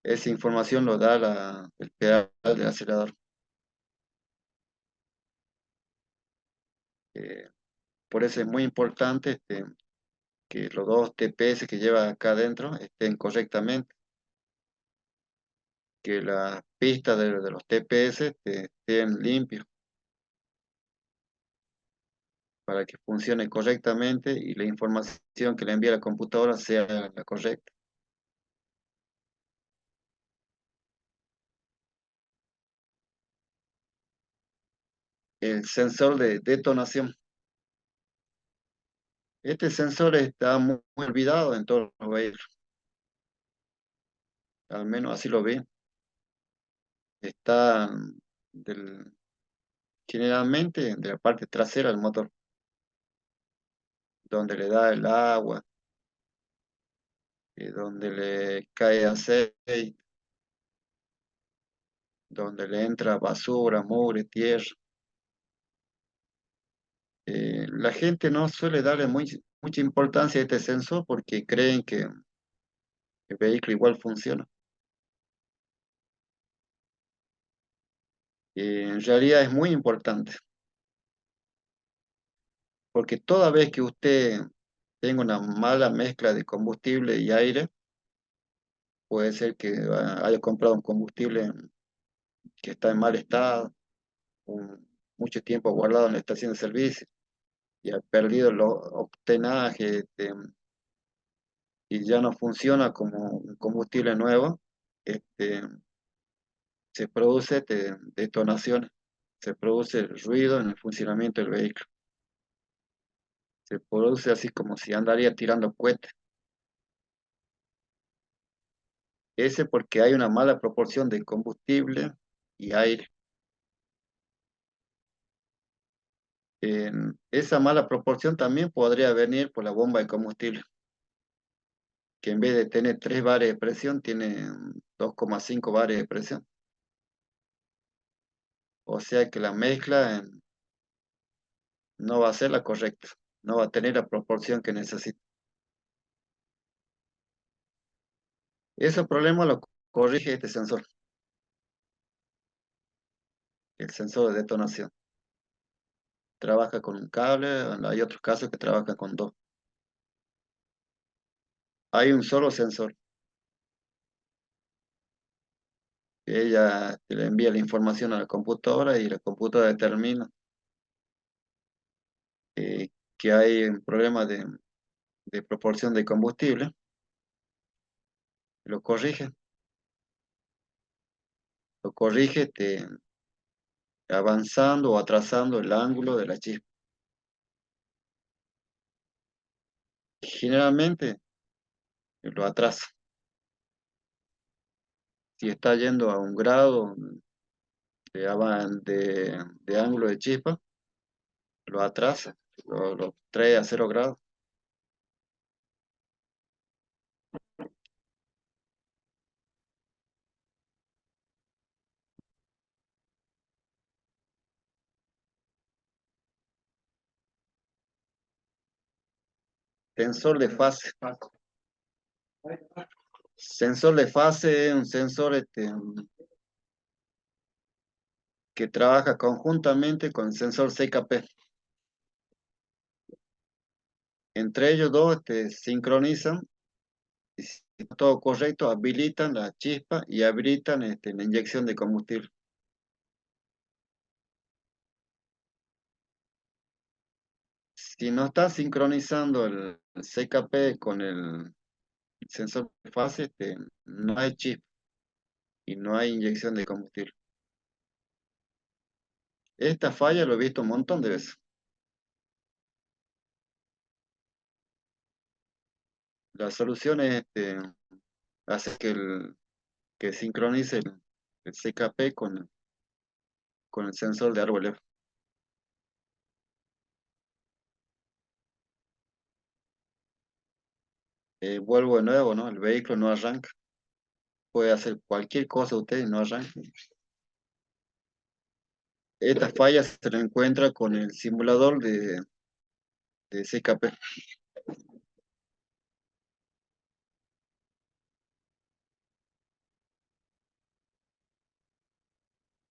Esa información lo da el pedal del acelerador. Eh, por eso es muy importante que los dos TPS que lleva acá adentro estén correctamente, que las pistas de los TPS estén limpios para que funcione correctamente y la información que le envía la computadora sea la correcta. El sensor de detonación. Este sensor está muy olvidado en todos los vehículos, al menos así lo vi. Está del, generalmente de la parte trasera del motor, donde le da el agua, donde le cae aceite, donde le entra basura, mugre, tierra. La gente no suele darle mucha importancia a este sensor porque creen que el vehículo igual funciona. En realidad es muy importante porque toda vez que usted tenga una mala mezcla de combustible y aire, puede ser que haya comprado un combustible que está en mal estado, mucho tiempo guardado en la estación de servicio y ha perdido los octenaje, y ya no funciona como un combustible nuevo, este, se produce detonaciones, se produce ruido en el funcionamiento del vehículo, se produce así como si andaría tirando cohetes. Ese porque hay una mala proporción de combustible y aire. Esa mala proporción también podría venir por la bomba de combustible, que en vez de tener 3 bares de presión, tiene 2,5 bares de presión. O sea que la mezcla no va a ser la correcta, no va a tener la proporción que necesita. Ese problema lo corrige este sensor, el sensor de detonación. Trabaja con un cable, hay otros casos que trabajan con dos. Hay un solo sensor, que ella le envía la información a la computadora y la computadora determina que hay un problema de proporción de combustible, lo lo corrige avanzando o atrasando el ángulo de la chispa. Generalmente lo atrasa. Si está yendo a un grado de ángulo de chispa, lo atrasa, lo trae a 0 grados. Sensor de fase. Sensor de fase es un sensor que trabaja conjuntamente con el sensor CKP. Entre ellos dos sincronizan y si está todo correcto, habilitan la chispa y habilitan la inyección de combustible. Si no está sincronizando el CKP con el sensor de fase, no hay chispa y no hay inyección de combustible. Esta falla lo he visto un montón de veces. La solución es hacer que sincronice el CKP con el sensor de árbol F. Vuelvo de nuevo, ¿no? El vehículo no arranca. Puede hacer cualquier cosa usted y no arranca. Esta falla se la encuentra con el simulador de CKP.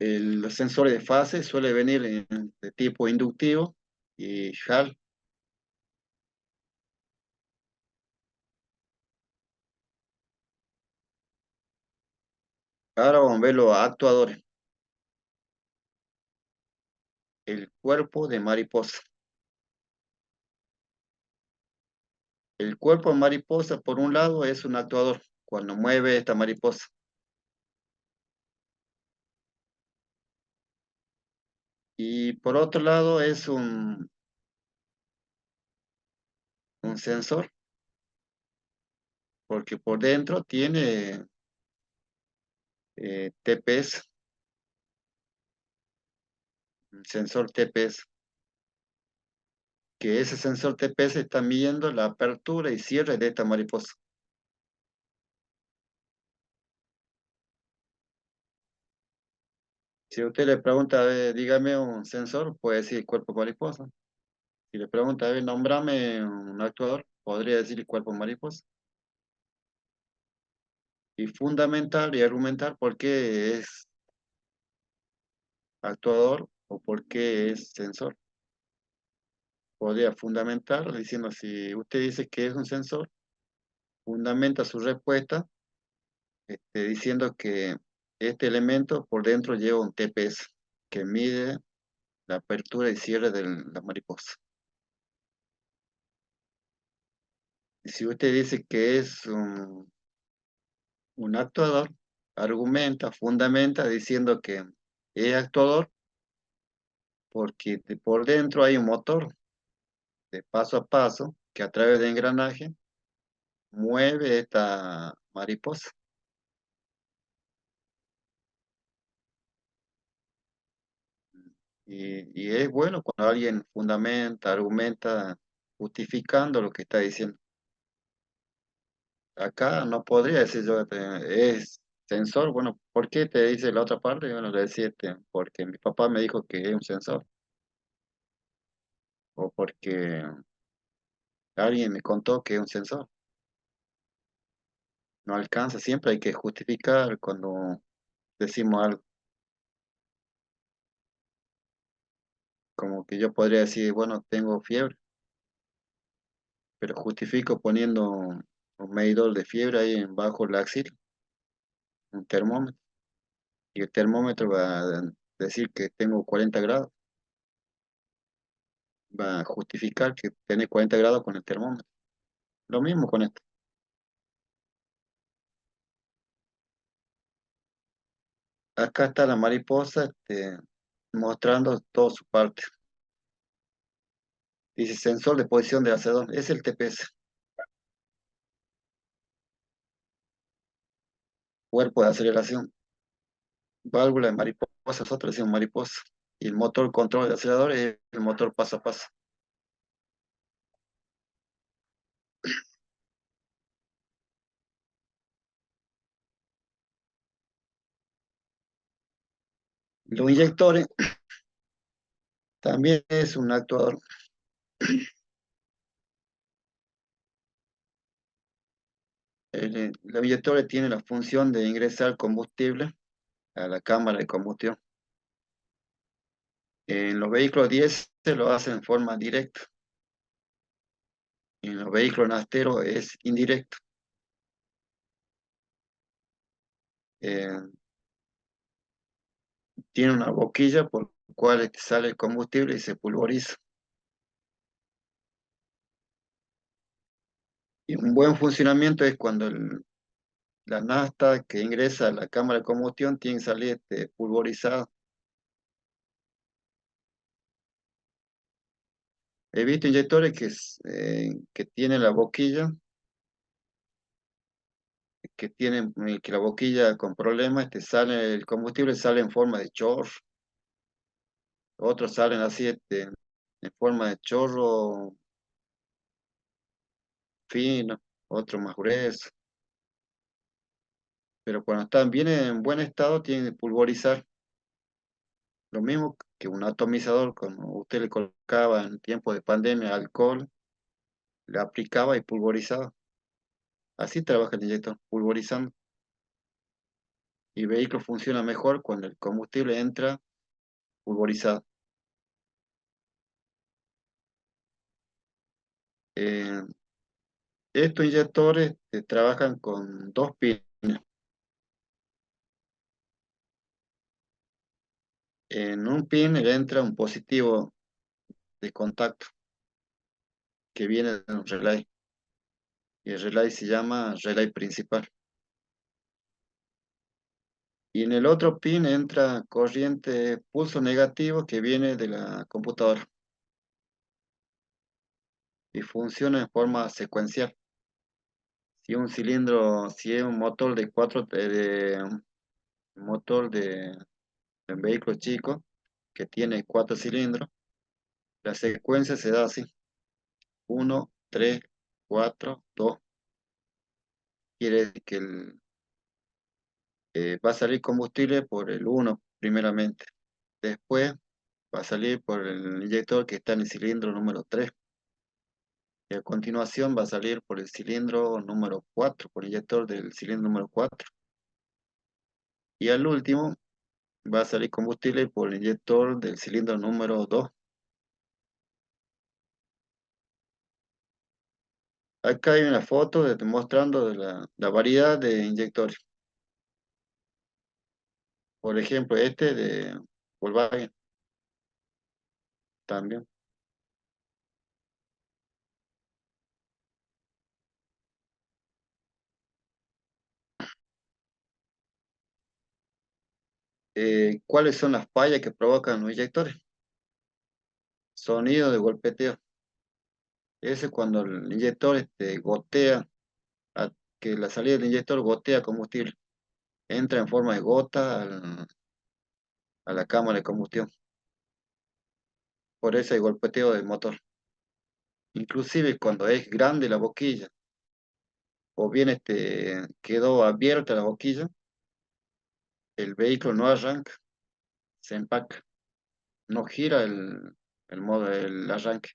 Los sensores de fase suele venir de tipo inductivo y Hall. Ahora vamos a ver los actuadores. El cuerpo de mariposa. El cuerpo de mariposa, por un lado, es un actuador cuando mueve esta mariposa. Y por otro lado, es un sensor, porque por dentro tiene TPS, un sensor TPS, que ese sensor TPS está midiendo la apertura y cierre de esta mariposa. Si usted le pregunta, a ver, dígame un sensor, puede decir cuerpo mariposa. Si le pregunta, a ver, nómbrame un actuador, podría decir cuerpo mariposa. Y fundamental y argumentar por qué es actuador o por qué es sensor. Podría fundamentar diciendo, si usted dice que es un sensor, fundamenta su respuesta diciendo que este elemento por dentro lleva un TPS que mide la apertura y cierre de la mariposa. Si usted dice que es un actuador, argumenta, fundamenta diciendo que es actuador porque por dentro hay un motor de paso a paso que a través de engranaje mueve esta mariposa. Y es bueno cuando alguien fundamenta, argumenta, justificando lo que está diciendo. Acá no podría decir yo, es sensor. Bueno, ¿por qué te dice la otra parte? Bueno, le decía, porque mi papá me dijo que es un sensor, o porque alguien me contó que es un sensor. No alcanza, siempre hay que justificar cuando decimos algo. Como que yo podría decir, bueno, tengo fiebre, pero justifico poniendo un medidor de fiebre ahí bajo la axila, un termómetro, y el termómetro va a decir que tengo 40 grados, va a justificar que tiene 40 grados con el termómetro. Lo mismo con esto. Acá está la mariposa, mostrando toda su parte. Dice sensor de posición del hacedor, es el TPS, cuerpo de aceleración, válvula de mariposa, nosotros decimos mariposa. Y el motor control de acelerador es el motor paso a paso. Los inyectores también es un actuador. Los inyectores tienen la función de ingresar combustible a la cámara de combustión. En los vehículos diésel lo hacen en forma directa. En los vehículos nasteros es indirecto. Eh, Tiene una boquilla por la cual sale el combustible y se pulveriza. Y un buen funcionamiento es cuando la nafta que ingresa a la cámara de combustión tiene que salir pulverizada. He visto inyectores que tienen la boquilla, que la boquilla con problemas, sale el combustible sale en forma de chorro, otros salen así, en forma de chorro fino, otros más gruesos, pero cuando están bien en buen estado tienen que pulverizar, lo mismo que un atomizador, como usted le colocaba en tiempo de pandemia alcohol, le aplicaba y pulverizaba. Así trabaja el inyector, pulverizando. Y el vehículo funciona mejor cuando el combustible entra pulverizado. Eh, Estos inyectores trabajan con dos pines. En un pin le entra un positivo de contacto que viene de un relay. Y el relay se llama relay principal. Y en el otro pin entra corriente pulso negativo que viene de la computadora y funciona en forma secuencial. Si es un motor de motor de un vehículo chico que tiene cuatro cilindros, la secuencia se da así: uno, 3, 4, 2. Quiere decir que va a salir combustible por el uno primeramente. Después va a salir por el inyector que está en el cilindro número 3. Y a continuación va a salir por el cilindro número 4, por el inyector del cilindro número 4. Y al último va a salir combustible por el inyector del cilindro número 2. Acá hay una foto mostrando la variedad de inyectores. Por ejemplo, este de Volkswagen también. ¿Cuáles son las fallas que provocan los inyectores? Sonido de golpeteo. Ese es cuando el inyector gotea, a- que la salida del inyector gotea combustible. Entra en forma de gota a la cámara de combustión. Por eso hay golpeteo del motor. Inclusive cuando es grande la boquilla o bien quedó abierta la boquilla, el vehículo no arranca, se empaca, no gira el arranque,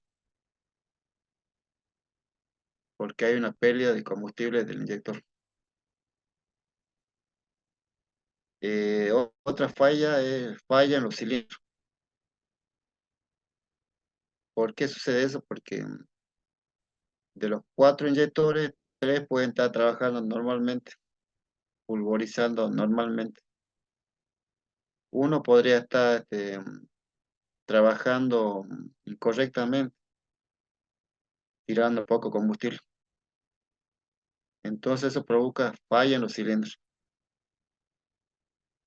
porque hay una pérdida de combustible del inyector. Otra falla es falla en los cilindros. ¿Por qué sucede eso? Porque de los cuatro inyectores, tres pueden estar trabajando normalmente, pulverizando normalmente. Uno podría estar trabajando incorrectamente, tirando poco combustible. Entonces eso provoca falla en los cilindros.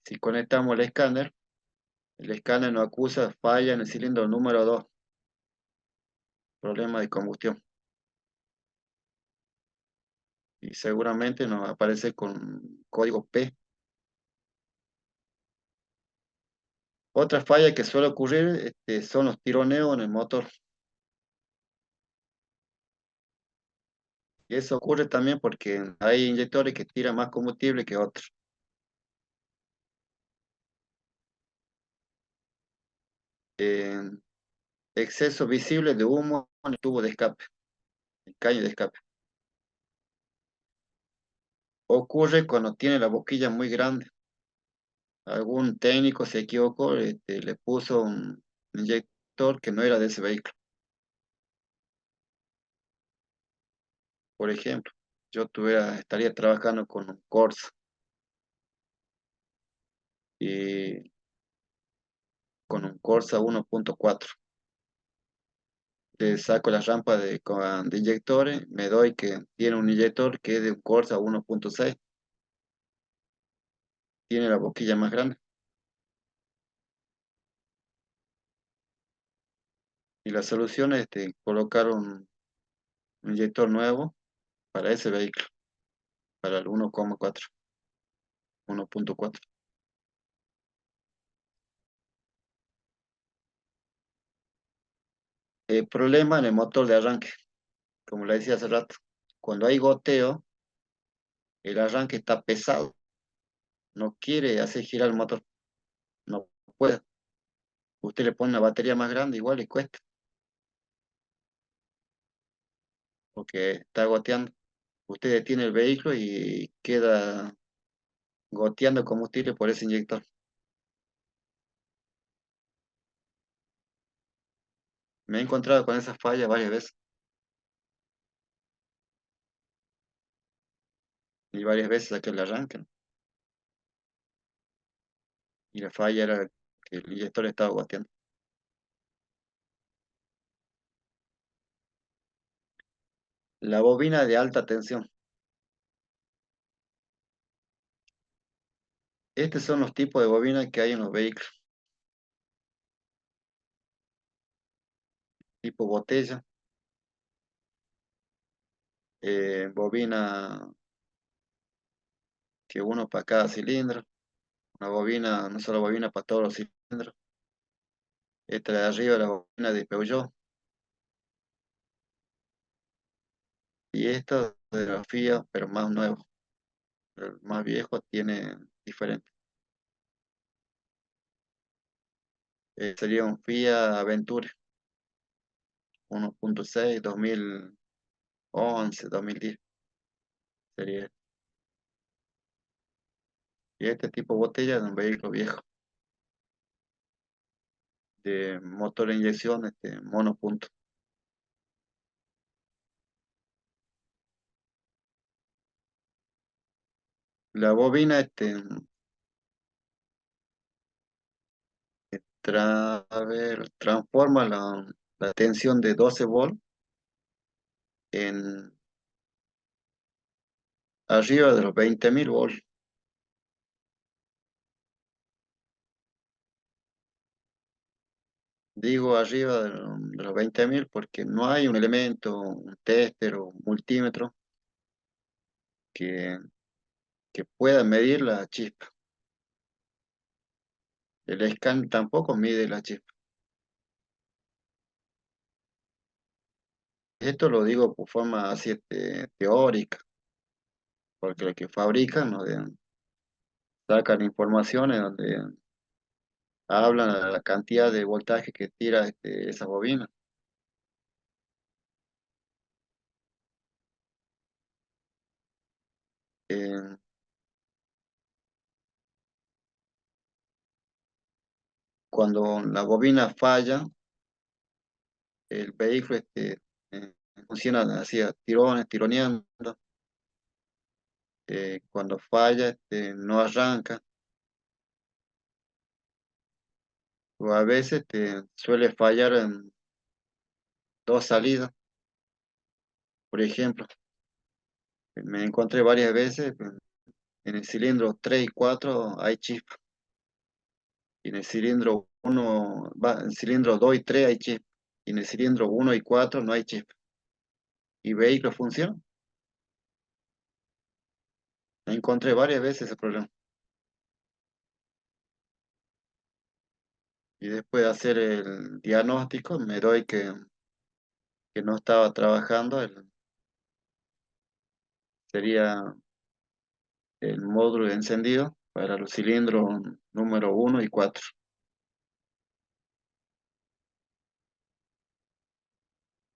Si conectamos el escáner nos acusa falla en el cilindro número 2, problema de combustión. Y seguramente nos aparece con código P. Otra falla que suele ocurrir son los tironeos en el motor. Y eso ocurre también porque hay inyectores que tiran más combustible que otros. Eh, Exceso visible de humo en el tubo de escape, el caño de escape. Ocurre cuando tiene la boquilla muy grande. Algún técnico se equivocó, le puso un inyector que no era de ese vehículo. Por ejemplo, estaría trabajando con un Corsa y con un Corsa 1.4. Le saco la rampa de inyectores, me doy que tiene un inyector que es de un Corsa 1.6, tiene la boquilla más grande. Y la solución es colocar un inyector nuevo para ese vehículo, para el 1.4, 1.4. El problema en el motor de arranque, como le decía hace rato, cuando hay goteo, el arranque está pesado, no quiere hacer girar el motor, no puede. Usted le pone una batería más grande, igual le cuesta, porque está goteando. Usted detiene el vehículo y queda goteando combustible por ese inyector. Me he encontrado con esa falla varias veces y varias veces saqué el arranque, ¿no? Y la falla era que el inyector estaba goteando. La bobina de alta tensión. Estos son los tipos de bobinas que hay en los vehículos. Tipo botella, bobina que uno para cada cilindro, una bobina, una sola bobina para todos los cilindros. Esta de arriba, la bobina de Peugeot. Y esta de la FIA, pero más nuevo. El más viejo tiene diferente. Sería un FIA Aventure 1.6, 2011, 2010. Sería. Y este tipo de botella de un vehículo viejo, de motor de inyección, monopunto. La bobina a ver, transforma la tensión de 12 volts en arriba de los 20.000 volts. Digo arriba de los 20.000 porque no hay un elemento, un tester o un multímetro que, que pueda medir la chispa. El scan tampoco mide la chispa. Esto lo digo por forma así, teórica, porque los que fabrican sacan informaciones donde hablan de la cantidad de voltaje que tira esa bobina. Eh, Cuando la bobina falla, el vehículo eh, funciona así a tirones, tironeando. Cuando falla, no arranca. O a veces suele fallar en dos salidas. Por ejemplo, me encontré varias veces en el cilindro 3 y 4 hay chispa. Y en el cilindro uno en el cilindro 2 y 3 hay chispa. Y en el cilindro uno y 4 no hay chispa. Y vehículo funciona. Me encontré varias veces ese problema. Y después de hacer el diagnóstico, me doy que no estaba trabajando. Sería el módulo de encendido para los cilindros número uno y 4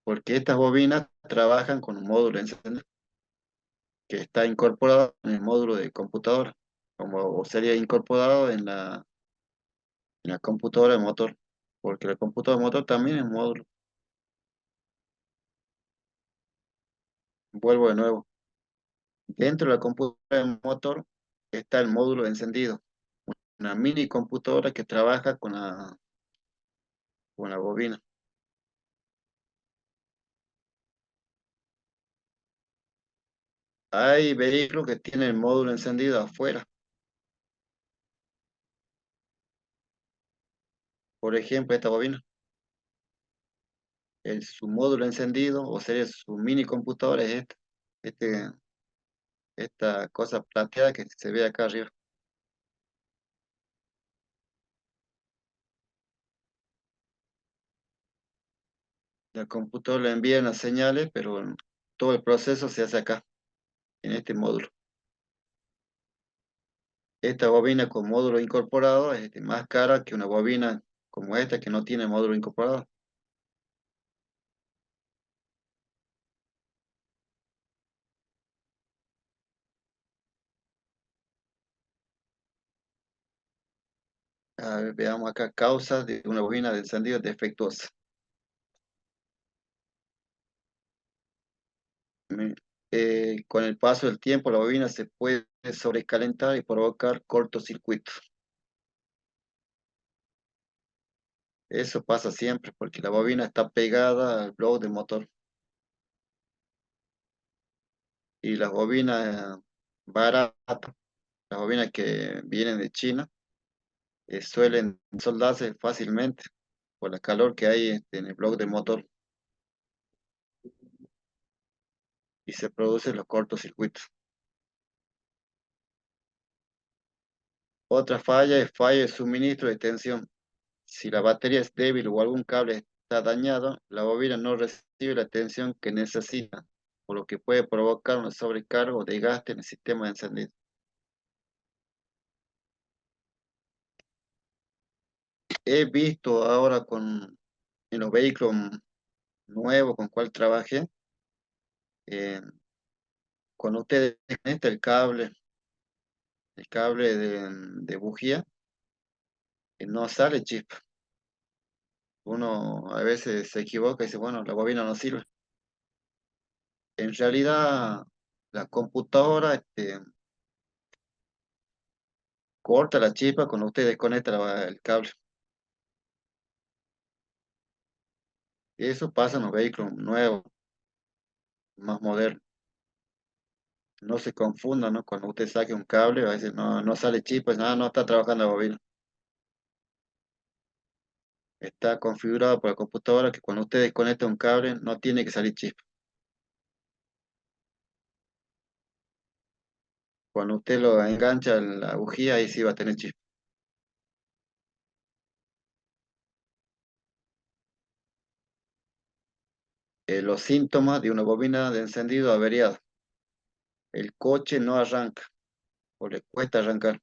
porque estas bobinas trabajan con un módulo de encendido que está incorporado en el módulo de computadora, como o sería incorporado en la computadora de motor, porque la computadora de motor también es un módulo. Vuelvo de nuevo. Dentro de la computadora de motor está el módulo de encendido, una mini computadora que trabaja con la bobina. Hay vehículos que tienen el módulo encendido afuera. Por ejemplo, esta bobina, su módulo encendido, o sea, su mini computadora es este, esta cosa plateada que se ve acá arriba. El computador le envía las señales, pero todo el proceso se hace acá, en este módulo. Esta bobina con módulo incorporado es más cara que una bobina como esta que no tiene módulo incorporado. A ver, veamos acá, causas de una bobina de encendido defectuosa. Me- con el paso del tiempo, la bobina se puede sobrecalentar y provocar cortocircuito. Eso pasa siempre porque la bobina está pegada al bloque de motor y las bobinas baratas, las bobinas que vienen de China, suelen soldarse fácilmente por la calor que hay en el bloque de motor y se producen los cortocircuitos. Otra falla es falla de suministro de tensión. Si la batería es débil o algún cable está dañado, la bobina no recibe la tensión que necesita, por lo que puede provocar una sobrecarga o desgaste en el sistema de encendido. He visto ahora en los vehículos nuevos con cual trabajé, eh, cuando ustedes desconectan el cable de bujía, no sale chispa. Uno a veces se equivoca y dice, bueno, la bobina no sirve. En realidad, la computadora corta la chispa cuando usted desconecta el cable. Y eso pasa en los vehículos nuevos, más modernos. No se confunda, ¿no? Cuando usted saque un cable, a veces no sale chispa, nada, no está trabajando la bobina. Está configurado por la computadora que cuando usted desconecta un cable no tiene que salir chispa. Cuando usted lo engancha en la bujía, ahí sí va a tener chispa. Los síntomas de una bobina de encendido averiada. El coche no arranca o le cuesta arrancar.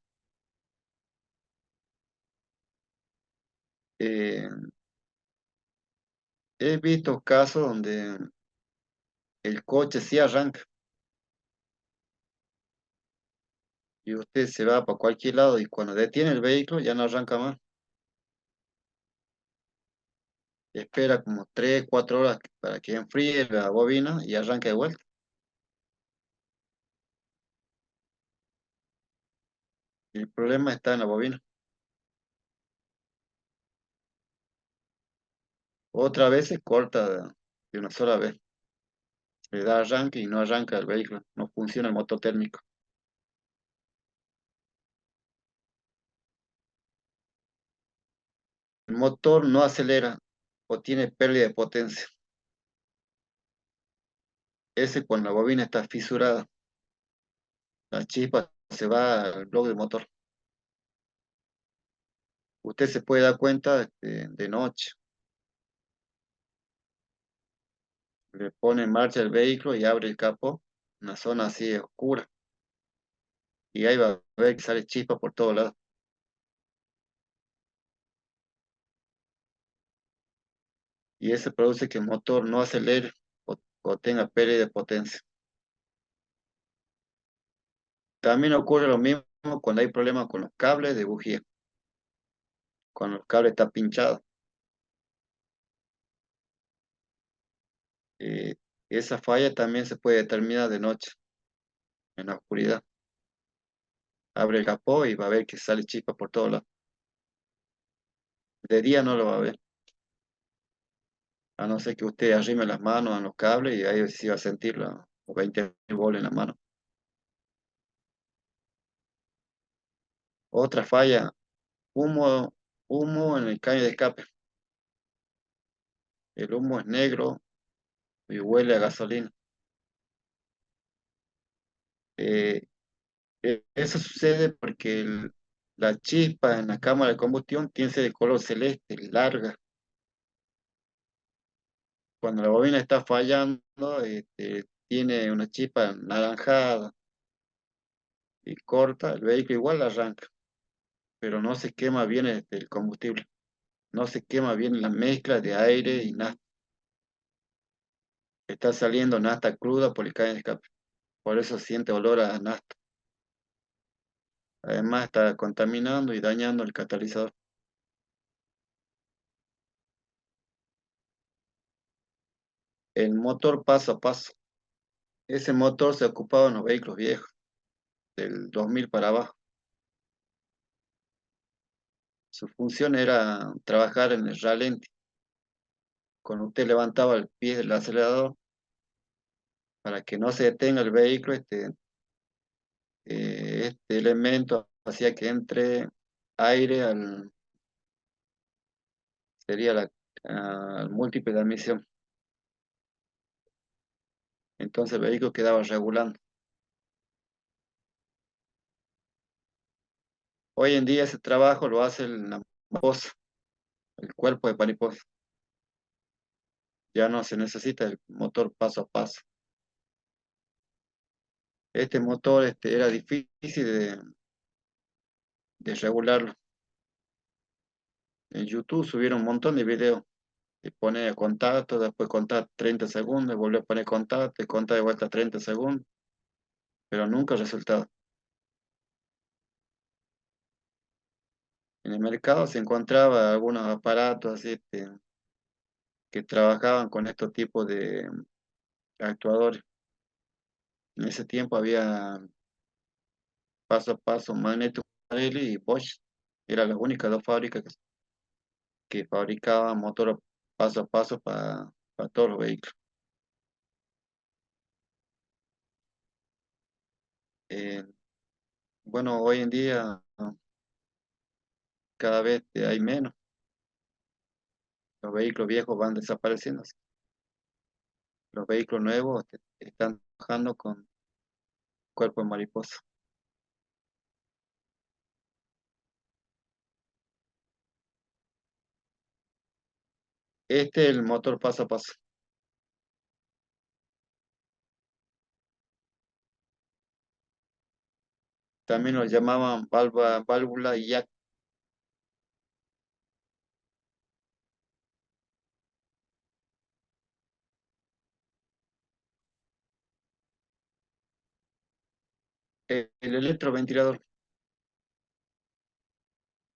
Eh, He visto casos donde el coche sí arranca y usted se va para cualquier lado y cuando detiene el vehículo ya no arranca más. Espera como 3, 4 horas para que enfríe la bobina y arranque de vuelta. El problema está en la bobina. Otra vez se corta de una sola vez. Le da arranque y no arranca el vehículo. No funciona el motor térmico. El motor no acelera o tiene pérdida de potencia. Ese cuando la bobina está fisurada. La chispa se va al bloque del motor. Usted se puede dar cuenta de noche. Le pone en marcha el vehículo y abre el capó. Una zona así oscura. Y ahí va a ver que sale chispa por todos lados. Y eso produce que el motor no acelere o tenga pérdida de potencia. También ocurre lo mismo cuando hay problemas con los cables de bujía, cuando el cable está pinchado. Eh, Esa falla también se puede determinar de noche, en la oscuridad. Abre el capó y va a ver que sale chispa por todos lados. De día no lo va a ver, a no ser que usted arrime las manos a los cables y ahí sí va a sentir los 20 volt en la mano. Otra falla, humo, humo en el caño de escape. El humo es negro y huele a gasolina. Eh, Eso sucede porque la chispa en la cámara de combustión tiene que ser de color celeste, larga. Cuando la bobina está fallando, tiene una chispa anaranjada y corta, el vehículo igual arranca, pero no se quema bien el combustible, no se quema bien la mezcla de aire y nafta. Está saliendo nafta cruda por el caño de escape, por eso siente olor a nafta. Además está contaminando y dañando el catalizador. El motor paso a paso. Ese motor se ocupaba en los vehículos viejos, del 2000 para abajo. Su función era trabajar en el ralentí. Cuando usted levantaba el pie del acelerador, para que no se detenga el vehículo, este elemento hacía que entre aire sería al múltiple de admisión. Entonces el vehículo quedaba regulando. Hoy en día ese trabajo lo hace la mariposa, el cuerpo de mariposa. Ya no se necesita el motor paso a paso. Este motor era difícil de regularlo. En YouTube subieron un montón de videos. Y pone contacto, después contar 30 segundos, vuelve a poner contacto y contar de vuelta 30 segundos, pero nunca resultado. En el mercado se encontraba algunos aparatos así que trabajaban con estos tipos de actuadores. En ese tiempo había paso a paso Magneto Marelli y Bosch. Eran las únicas dos fábricas que fabricaban motores paso a paso para todos los vehículos. Eh, bueno, hoy en día cada vez hay menos. Los vehículos viejos van desapareciendo. Los vehículos nuevos están trabajando con cuerpo de mariposa. Este es el motor paso a paso. También lo llamaban válvula Jack. El electroventilador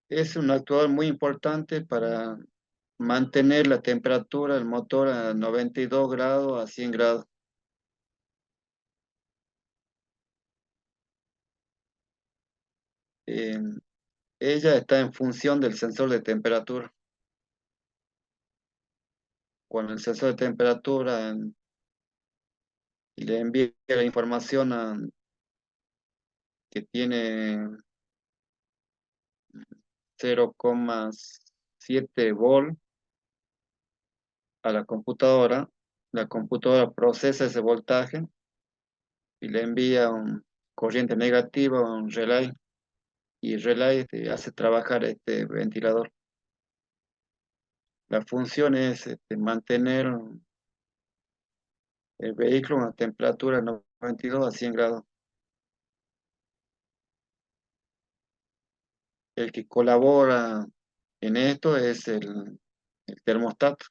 es un actuador muy importante para mantener la temperatura del motor a 92 grados a 100 grados. Eh, Ella está en función del sensor de temperatura. Cuando el sensor de temperatura le envía la información que tiene 0,7 volt a la computadora procesa ese voltaje y le envía un corriente negativa a un relay y el relay hace trabajar este ventilador. La función es mantener el vehículo a una temperatura de 92 a 100 grados. El que colabora en esto es el termostato.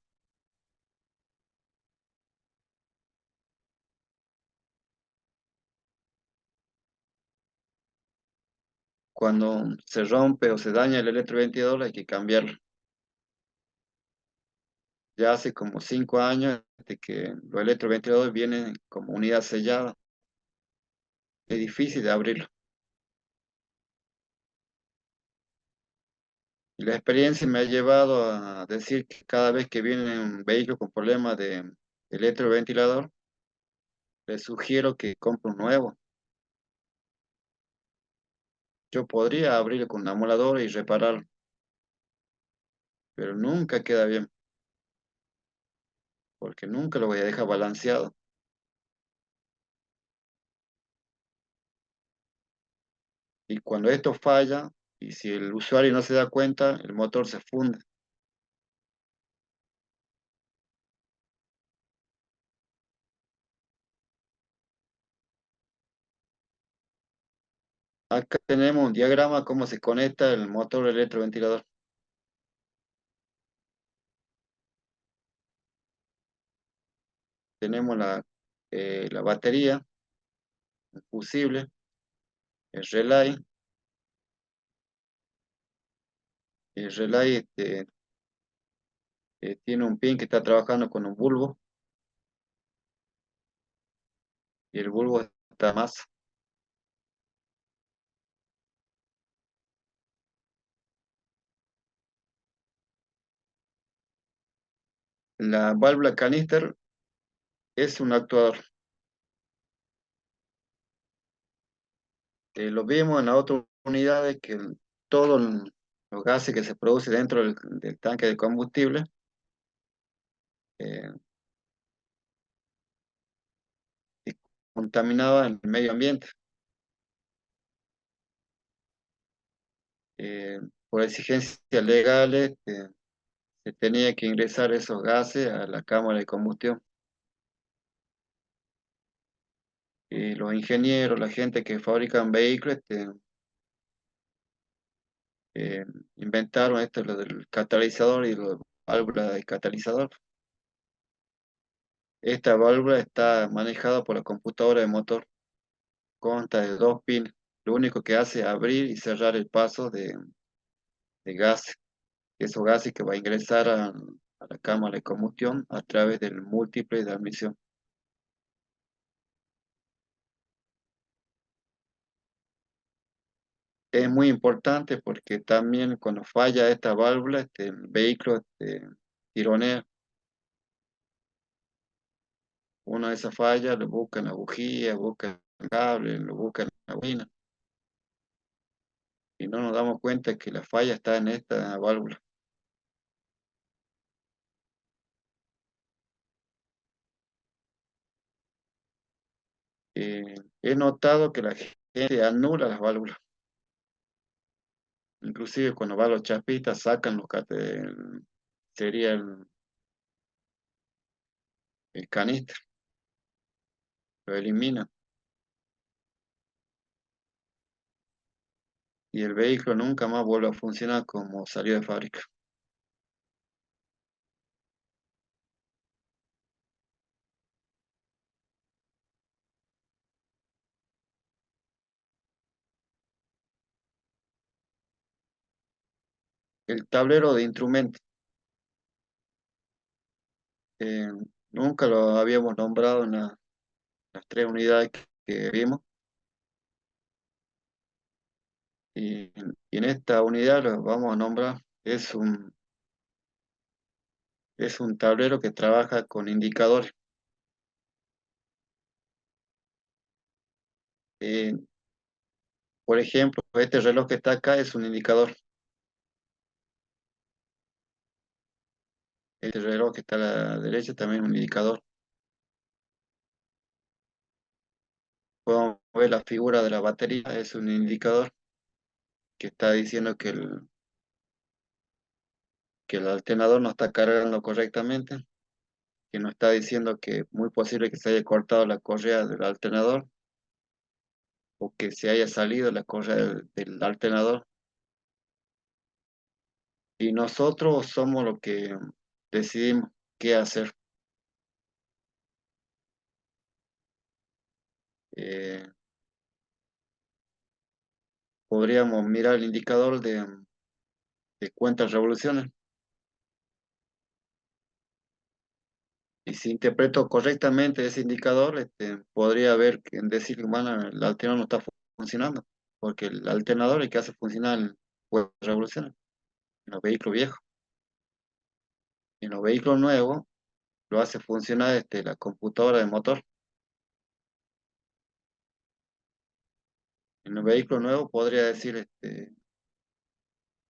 Cuando se rompe o se daña el electroventilador hay que cambiarlo. Ya hace como 5 años de que los electroventiladores vienen como unidad sellada. Es difícil de abrirlo. Y la experiencia me ha llevado a decir que cada vez que viene un vehículo con problemas de electroventilador, le sugiero que compre un nuevo. Yo podría abrirlo con un amolador y repararlo, pero nunca queda bien, porque nunca lo voy a dejar balanceado. Y cuando esto falla, y si el usuario no se da cuenta, el motor se funde. Acá tenemos un diagrama cómo se conecta el motor electroventilador. Tenemos la batería, el fusible, el relay. El relay tiene un pin que está trabajando con un bulbo y el bulbo está más. La válvula canister es un actuador. Lo vimos en las otras unidades que todos los gases que se producen dentro del tanque de combustible eh, contaminaban el medio ambiente. Eh, por exigencias legales, se tenía que ingresar esos gases a la cámara de combustión. Y los ingenieros, la gente que fabrican vehículos, eh, inventaron esto, lo del catalizador y la válvula de catalizador. Esta válvula está manejada por la computadora de motor. Consta de dos pines. Lo único que hace es abrir y cerrar el paso de gas. Esos gases que va a ingresar a la cámara de combustión a través del múltiple de admisión. Es muy importante porque también cuando falla esta válvula, el vehículo tironea. Una de esas fallas, lo busca en la bujía, busca el cable, lo busca en la bobina. Y no nos damos cuenta que la falla está en esta válvula. He notado que la gente anula las válvulas. Inclusive cuando va a los chapistas sacan sería el canister, lo eliminan y el vehículo nunca más vuelve a funcionar como salió de fábrica. El tablero de instrumentos, eh, nunca lo habíamos nombrado en las tres unidades que vimos y en esta unidad lo vamos a nombrar. Es un tablero que trabaja con indicadores. Eh, por ejemplo, este reloj que está acá es un indicador. Este reloj que está a la derecha también es un indicador. Podemos ver la figura de la batería, es un indicador que está diciendo que el alternador no está cargando correctamente, que nos está diciendo que es muy posible que se haya cortado la correa del alternador o que se haya salido la correa del alternador. Y nosotros somos los que decidimos qué hacer. Eh, Podríamos mirar el indicador de cuántas revoluciones. Y si interpreto correctamente ese indicador, podría ver, decir que bueno, el alternador no está funcionando, porque el alternador es el que hace funcionar las revoluciones en los vehículos viejos. En los vehículos nuevos lo hace funcionar la computadora de motor. En los vehículos nuevos podría decir,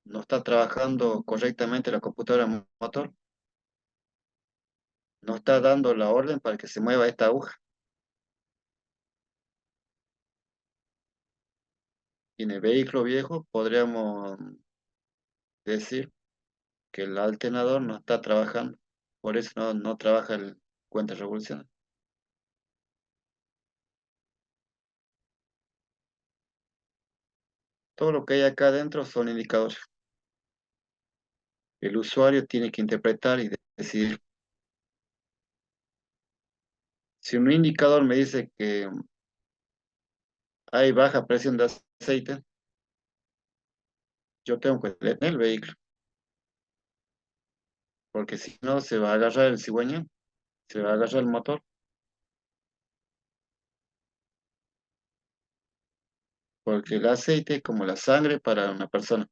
no está trabajando correctamente la computadora de motor, no está dando la orden para que se mueva esta aguja. Y en el vehículo viejo podríamos decir que el alternador no está trabajando, por eso no trabaja el cuenta revoluciones. Todo lo que hay acá adentro son indicadores. El usuario tiene que interpretar y decidir. Si un indicador me dice que hay baja presión de aceite, yo tengo que detener el vehículo, porque si no se va a agarrar el cigüeñal, se va a agarrar el motor, porque el aceite es como la sangre para una persona.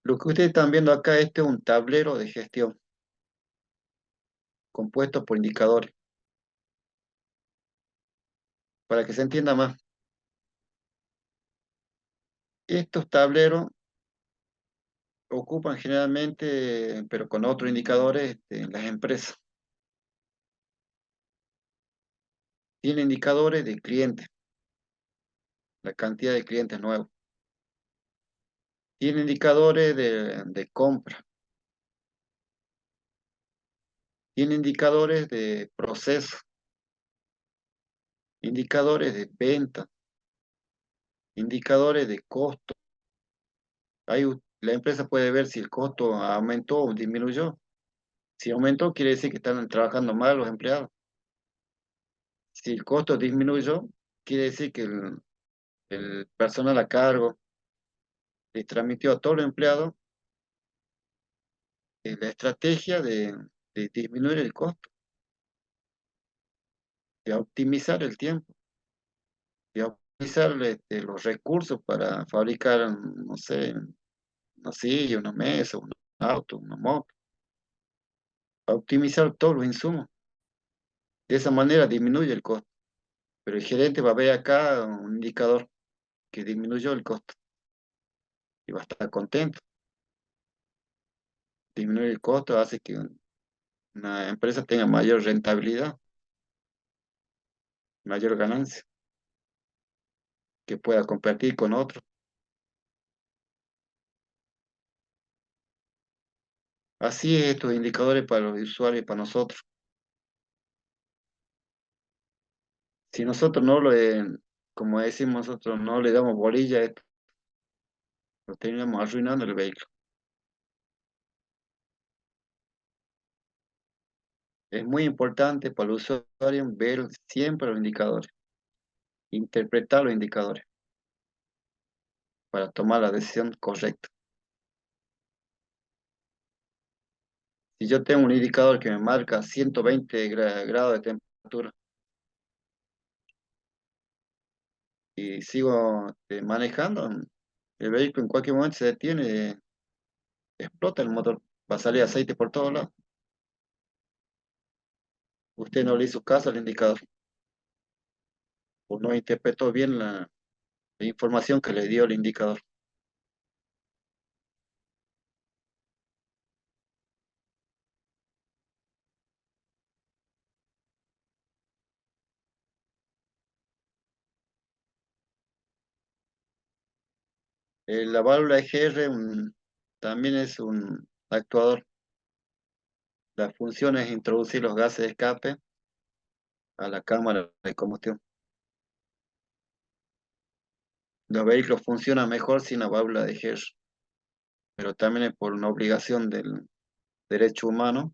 Lo que ustedes están viendo acá, este es un tablero de gestión compuesto por indicadores. Para que se entienda más, estos tableros ocupan generalmente, pero con otros indicadores, en las empresas. Tiene indicadores de clientes, la cantidad de clientes nuevos. Tiene indicadores de compra. Tiene indicadores de proceso, indicadores de venta, indicadores de costo. La empresa puede ver si el costo aumentó o disminuyó. Si aumentó, quiere decir que están trabajando mal los empleados. Si el costo disminuyó, quiere decir que el personal a cargo le transmitió a todos los empleados la estrategia de disminuir el costo, de optimizar el tiempo, de optimizar los recursos para fabricar, no sé, una silla, una mesa, un auto, una moto, para optimizar todos los insumos. De esa manera disminuye el costo. Pero el gerente va a ver acá un indicador que disminuyó el costo y va a estar contento. Disminuir el costo hace que una empresa tenga mayor rentabilidad, mayor ganancia, que pueda competir con otros. Así es estos indicadores para los usuarios y para nosotros. Si nosotros no como decimos nosotros, no le damos bolilla a esto, lo terminamos arruinando el vehículo. Es muy importante para el usuario ver siempre los indicadores, interpretar los indicadores para tomar la decisión correcta. Si yo tengo un indicador que me marca 120 grados de temperatura y sigo manejando, el vehículo en cualquier momento se detiene, explota el motor, va a salir aceite por todos lados. Usted no le hizo caso al indicador o no interpretó bien la información que le dio el indicador. La válvula EGR también es un actuador. La función es introducir los gases de escape a la cámara de combustión. Los vehículos funcionan mejor sin la válvula de EGR, pero también es por una obligación del derecho humano,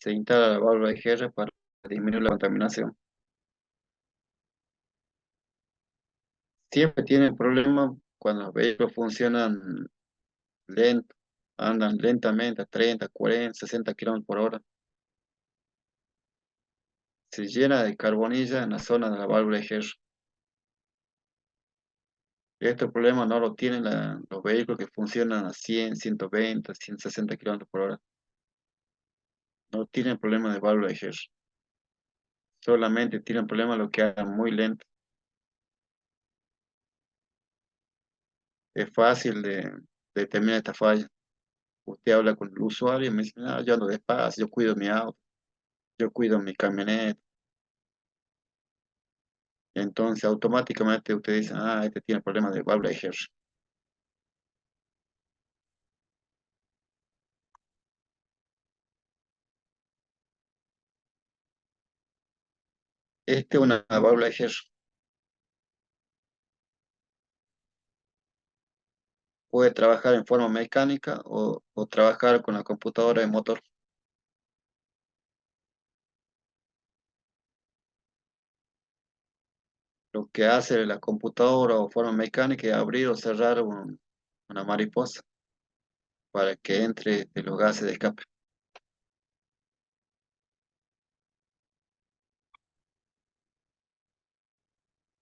se instala la válvula de EGR para disminuir la contaminación. Siempre tienen problemas cuando los vehículos funcionan lento, andan lentamente a 30, 40, 60 kilómetros por hora. Se llena de carbonilla en la zona de la válvula de EGR. Este problema no lo tienen los vehículos que funcionan a 100, 120, 160 kilómetros por hora. No tienen problema de válvula de EGR. Solamente tienen problema lo que hagan muy lento. Es fácil de determinar esta falla. Usted habla con el usuario y me dice, "Ah, yo ando despacio, yo cuido mi auto, yo cuido mi camioneta". Entonces automáticamente usted dice, ah, este tiene problemas de válvula de EGR. Este es una válvula de EGR. Puede trabajar en forma mecánica o trabajar con la computadora de motor. Lo que hace la computadora o forma mecánica es abrir o cerrar una mariposa para que entre de los gases de escape.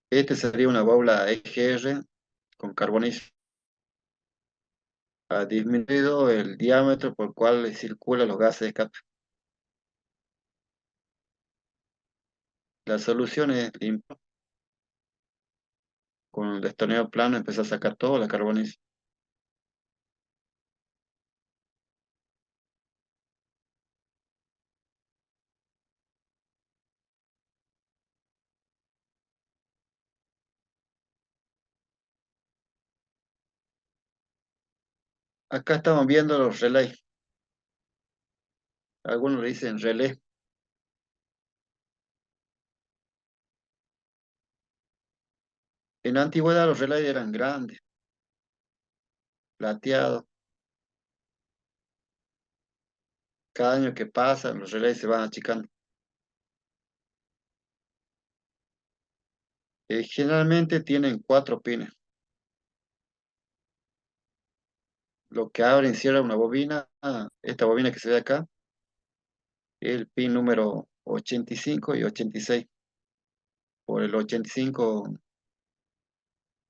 Este sería una válvula EGR con carbonizo. Ha disminuido el diámetro por el cual circulan los gases de escape. La solución es limpiar. Con el destornillador plano empezar a sacar todo la carbonizo. Acá estamos viendo los relays. Algunos le dicen relé. En la antigüedad los relays eran grandes, plateados. Cada año que pasa, los relays se van achicando. Generalmente tienen cuatro pines. Lo que abre y cierra una bobina, esta bobina que se ve acá, es el pin número 85 y 86. Por el 85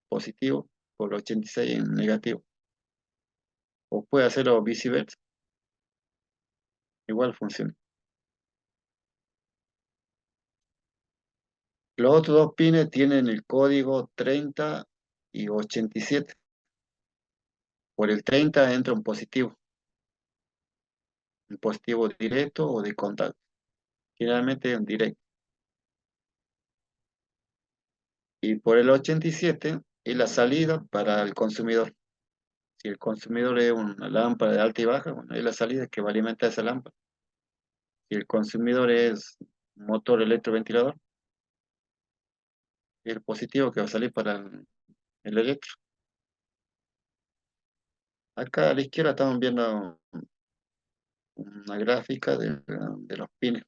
positivo, por el 86 en negativo. O puede hacerlo viceversa, igual funciona. Los otros dos pines tienen el código 30 y 87. Por el 30 entra un positivo. un positivo directo o de contacto. Generalmente un directo. Y por el 87 es la salida para el consumidor. Si el consumidor es una lámpara de alta y baja, bueno, es la salida que va a alimentar esa lámpara. Si el consumidor es un motor electroventilador, es el positivo que va a salir para el electro. Acá a la izquierda estamos viendo una gráfica de los pines.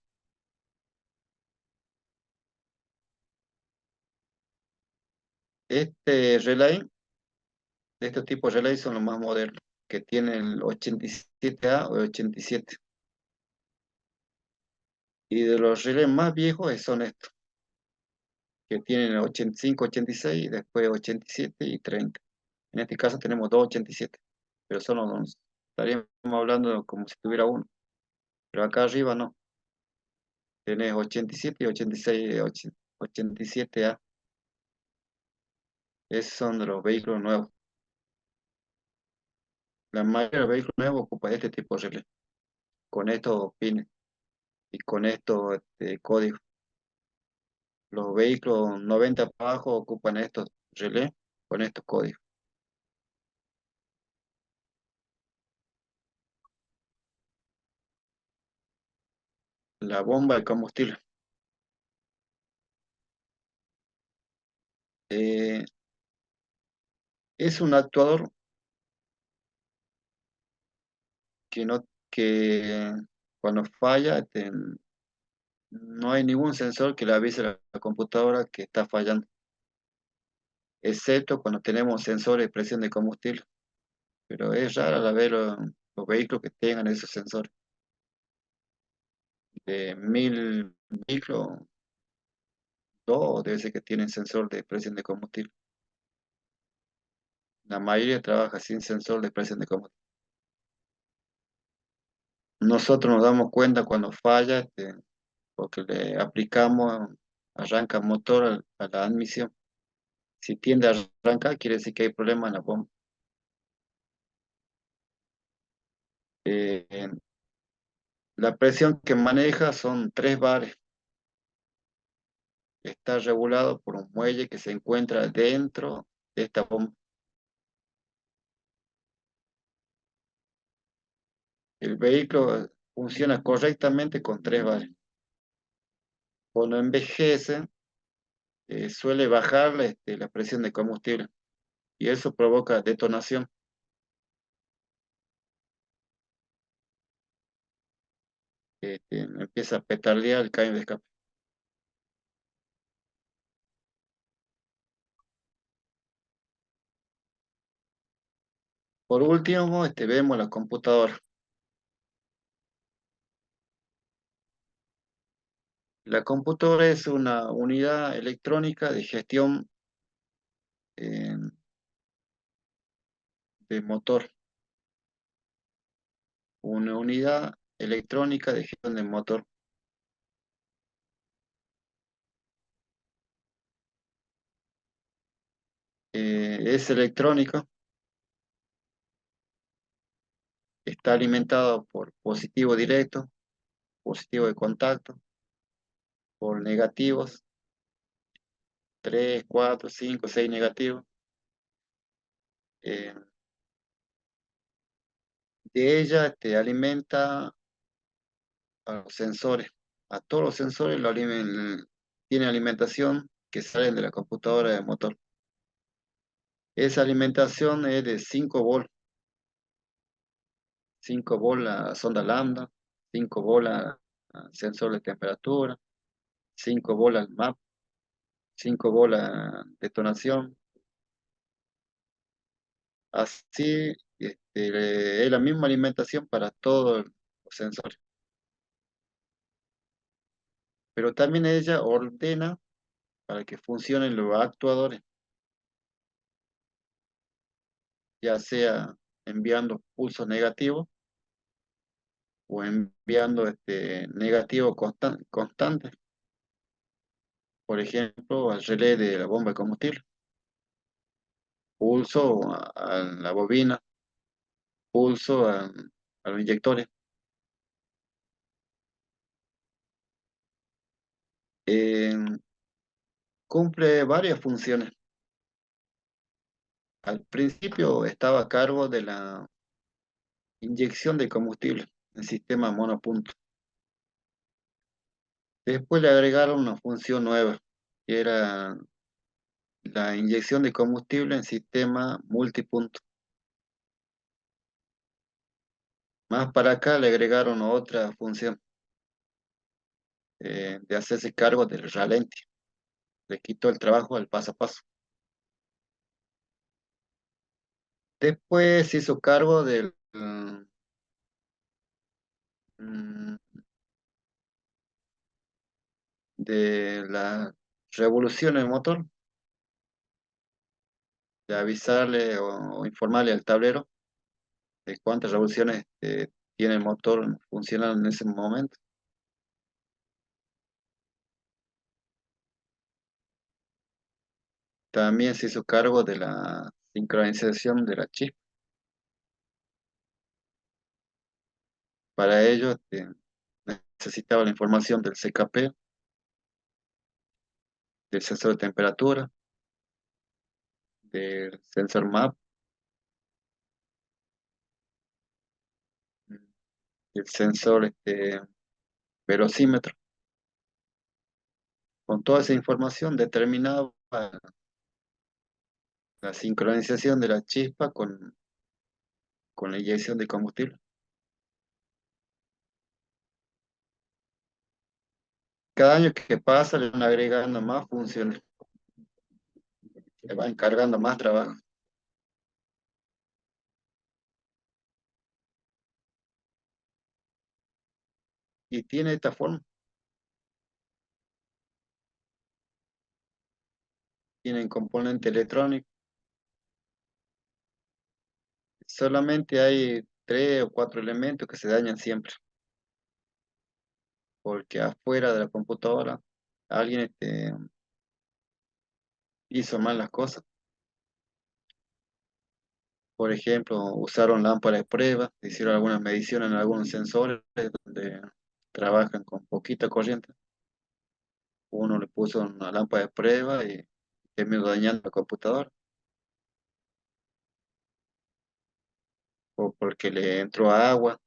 Este relay, este tipo de relay son los más modernos, que tienen el 87A o 87. Y de los relays más viejos son estos, que tienen 85, 86, y después 87 y 30. En este caso tenemos dos 87, pero solo estaríamos hablando como si tuviera uno. Pero acá arriba no, tenés 87 y 86, 87A. Esos son de los vehículos nuevos. La mayoría de los vehículos nuevos ocupa este tipo de relay, con estos pines y con estos códigos. Los vehículos 90 para abajo ocupan estos relés con estos códigos. La bomba de combustible eh, es un actuador que cuando falla no hay ningún sensor que le avise a la computadora que está fallando, excepto cuando tenemos sensores de presión de combustible. Pero es raro la ver los vehículos que tengan esos sensores. De 1000 vehículos, dos debe ser que tienen sensor de presión de combustible. La mayoría trabaja sin sensor de presión de combustible. Nosotros nos damos cuenta cuando falla, porque le aplicamos, arranca motor a la admisión. Si tiende a arrancar, quiere decir que hay problema en la bomba. Eh, la presión que maneja son 3 bares. Está regulado por un muelle que se encuentra dentro de esta bomba. El vehículo funciona correctamente con 3 bares. Cuando envejece, suele bajar la presión de combustible y eso provoca detonación. Empieza a petardear el caño de escape. Por último, vemos la computadora. La computadora es una unidad electrónica de gestión eh, de motor, una unidad electrónica de gestión de motor. Es electrónico, está alimentado por positivo directo, positivo de contacto, por negativos, 3, 4, 5, 6 negativos. Eh, de ella alimenta a los sensores. A todos los sensores tiene alimentación que salen de la computadora de motor. Esa alimentación es de 5 volts, 5 volts a sonda lambda, 5 volts a sensor de temperatura, 5 volts al MAP, 5 volts a detonación. Así, es la misma alimentación para todos los sensores. Pero también ella ordena para que funcionen los actuadores, ya sea enviando pulsos negativos o enviando negativo constante, por ejemplo, al relé de la bomba de combustible, pulso a la bobina, pulso a los inyectores. Eh, Cumple varias funciones. Al principio estaba a cargo de la inyección de combustible en sistema monopunto. Después le agregaron una función nueva, que era la inyección de combustible en sistema multipunto. Más para acá le agregaron otra función de hacerse cargo del ralentí. Le quitó el trabajo al paso a paso. Después se hizo cargo mm, de la revolución en el motor, de avisarle o informarle al tablero de cuántas revoluciones tiene el motor funcionando en ese momento. También se hizo cargo de la sincronización de la chispa. Para ello, necesitaba la información del CKP, del sensor de temperatura, del sensor MAP, del sensor velocímetro. Con toda esa información determinaba la sincronización de la chispa con la inyección de combustible. Cada año que pasa le van agregando más funciones, le van encargando más trabajo. Y tiene esta forma, tienen componente electrónico. Solamente hay tres o cuatro elementos que se dañan siempre, porque afuera de la computadora alguien hizo mal las cosas. Por ejemplo, usaron lámparas de prueba, hicieron algunas mediciones en algunos sensores donde trabajan con poquita corriente. Uno le puso una lámpara de prueba y terminó dañando la computadora, o porque le entró agua,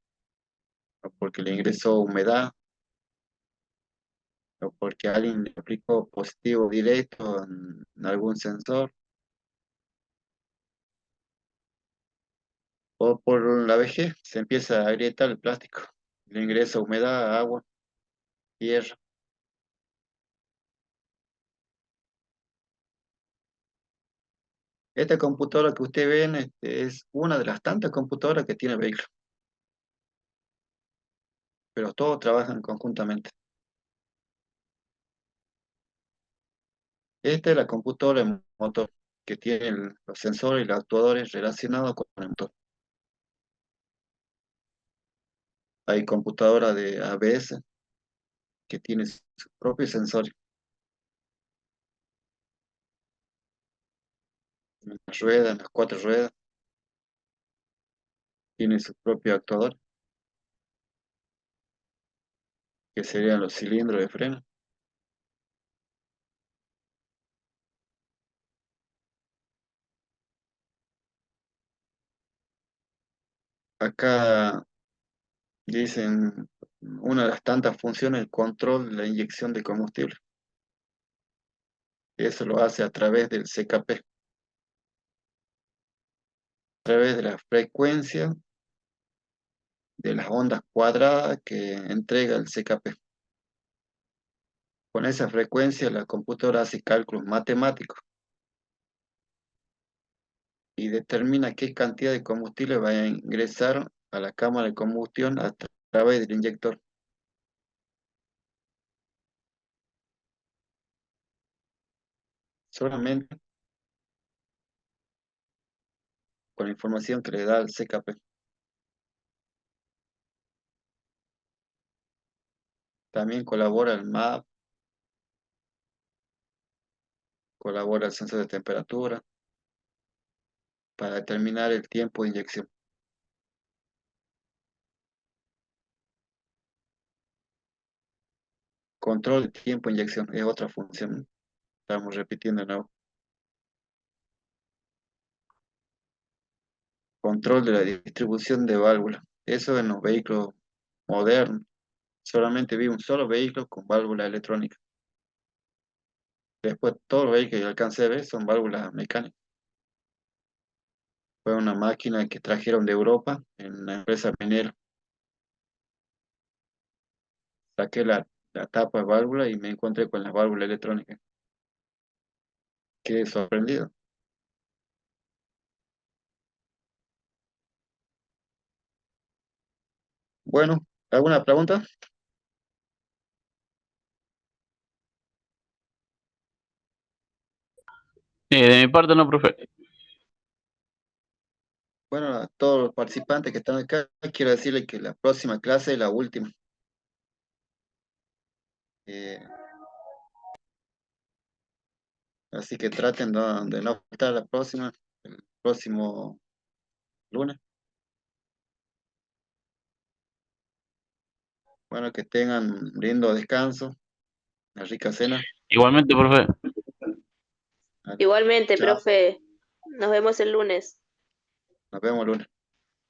o porque le ingresó humedad, o porque alguien le aplicó positivo directo en algún sensor, o por la vejez se empieza a agrietar el plástico, le ingresa humedad, agua, tierra. Esta computadora que ustedes ven es una de las tantas computadoras que tiene el vehículo, pero todos trabajan conjuntamente. Esta es la computadora de motor que tiene los sensores y los actuadores relacionados con el motor. Hay computadora de ABS que tiene su propio sensor en las ruedas, en las cuatro ruedas, tiene su propio actuador, que serían los cilindros de freno. Acá dicen una de las tantas funciones, el control de la inyección de combustible. Eso lo hace a través del CKP, a través de la frecuencia de las ondas cuadradas que entrega el CKP. Con esa frecuencia la computadora hace cálculos matemáticos y determina qué cantidad de combustible va a ingresar a la cámara de combustión a través del inyector, solamente con la información que le da el CKP. También colabora el MAP, colabora el sensor de temperatura para determinar el tiempo de inyección. control de tiempo de inyección, es otra función. Estamos repitiendo de nuevo. Control de la distribución de válvulas. Eso en los vehículos modernos. Solamente vi un solo vehículo con válvula electrónica. Después todos los vehículos que alcancé a ver son válvulas mecánicas. Fue una máquina que trajeron de Europa en la empresa minera. Saqué la tapa de válvula y me encontré con la válvula electrónica. Quedé sorprendido. Bueno, ¿alguna pregunta? De mi parte no, profe. Bueno, a todos los participantes que están acá, quiero decirles que la próxima clase es la última. Eh, Así que traten de no faltar la próxima, el próximo lunes. Bueno, que tengan un lindo descanso, una rica cena. Igualmente, profe. Ah, Igualmente, chao, profe, nos vemos el lunes. nos vemos el lunes.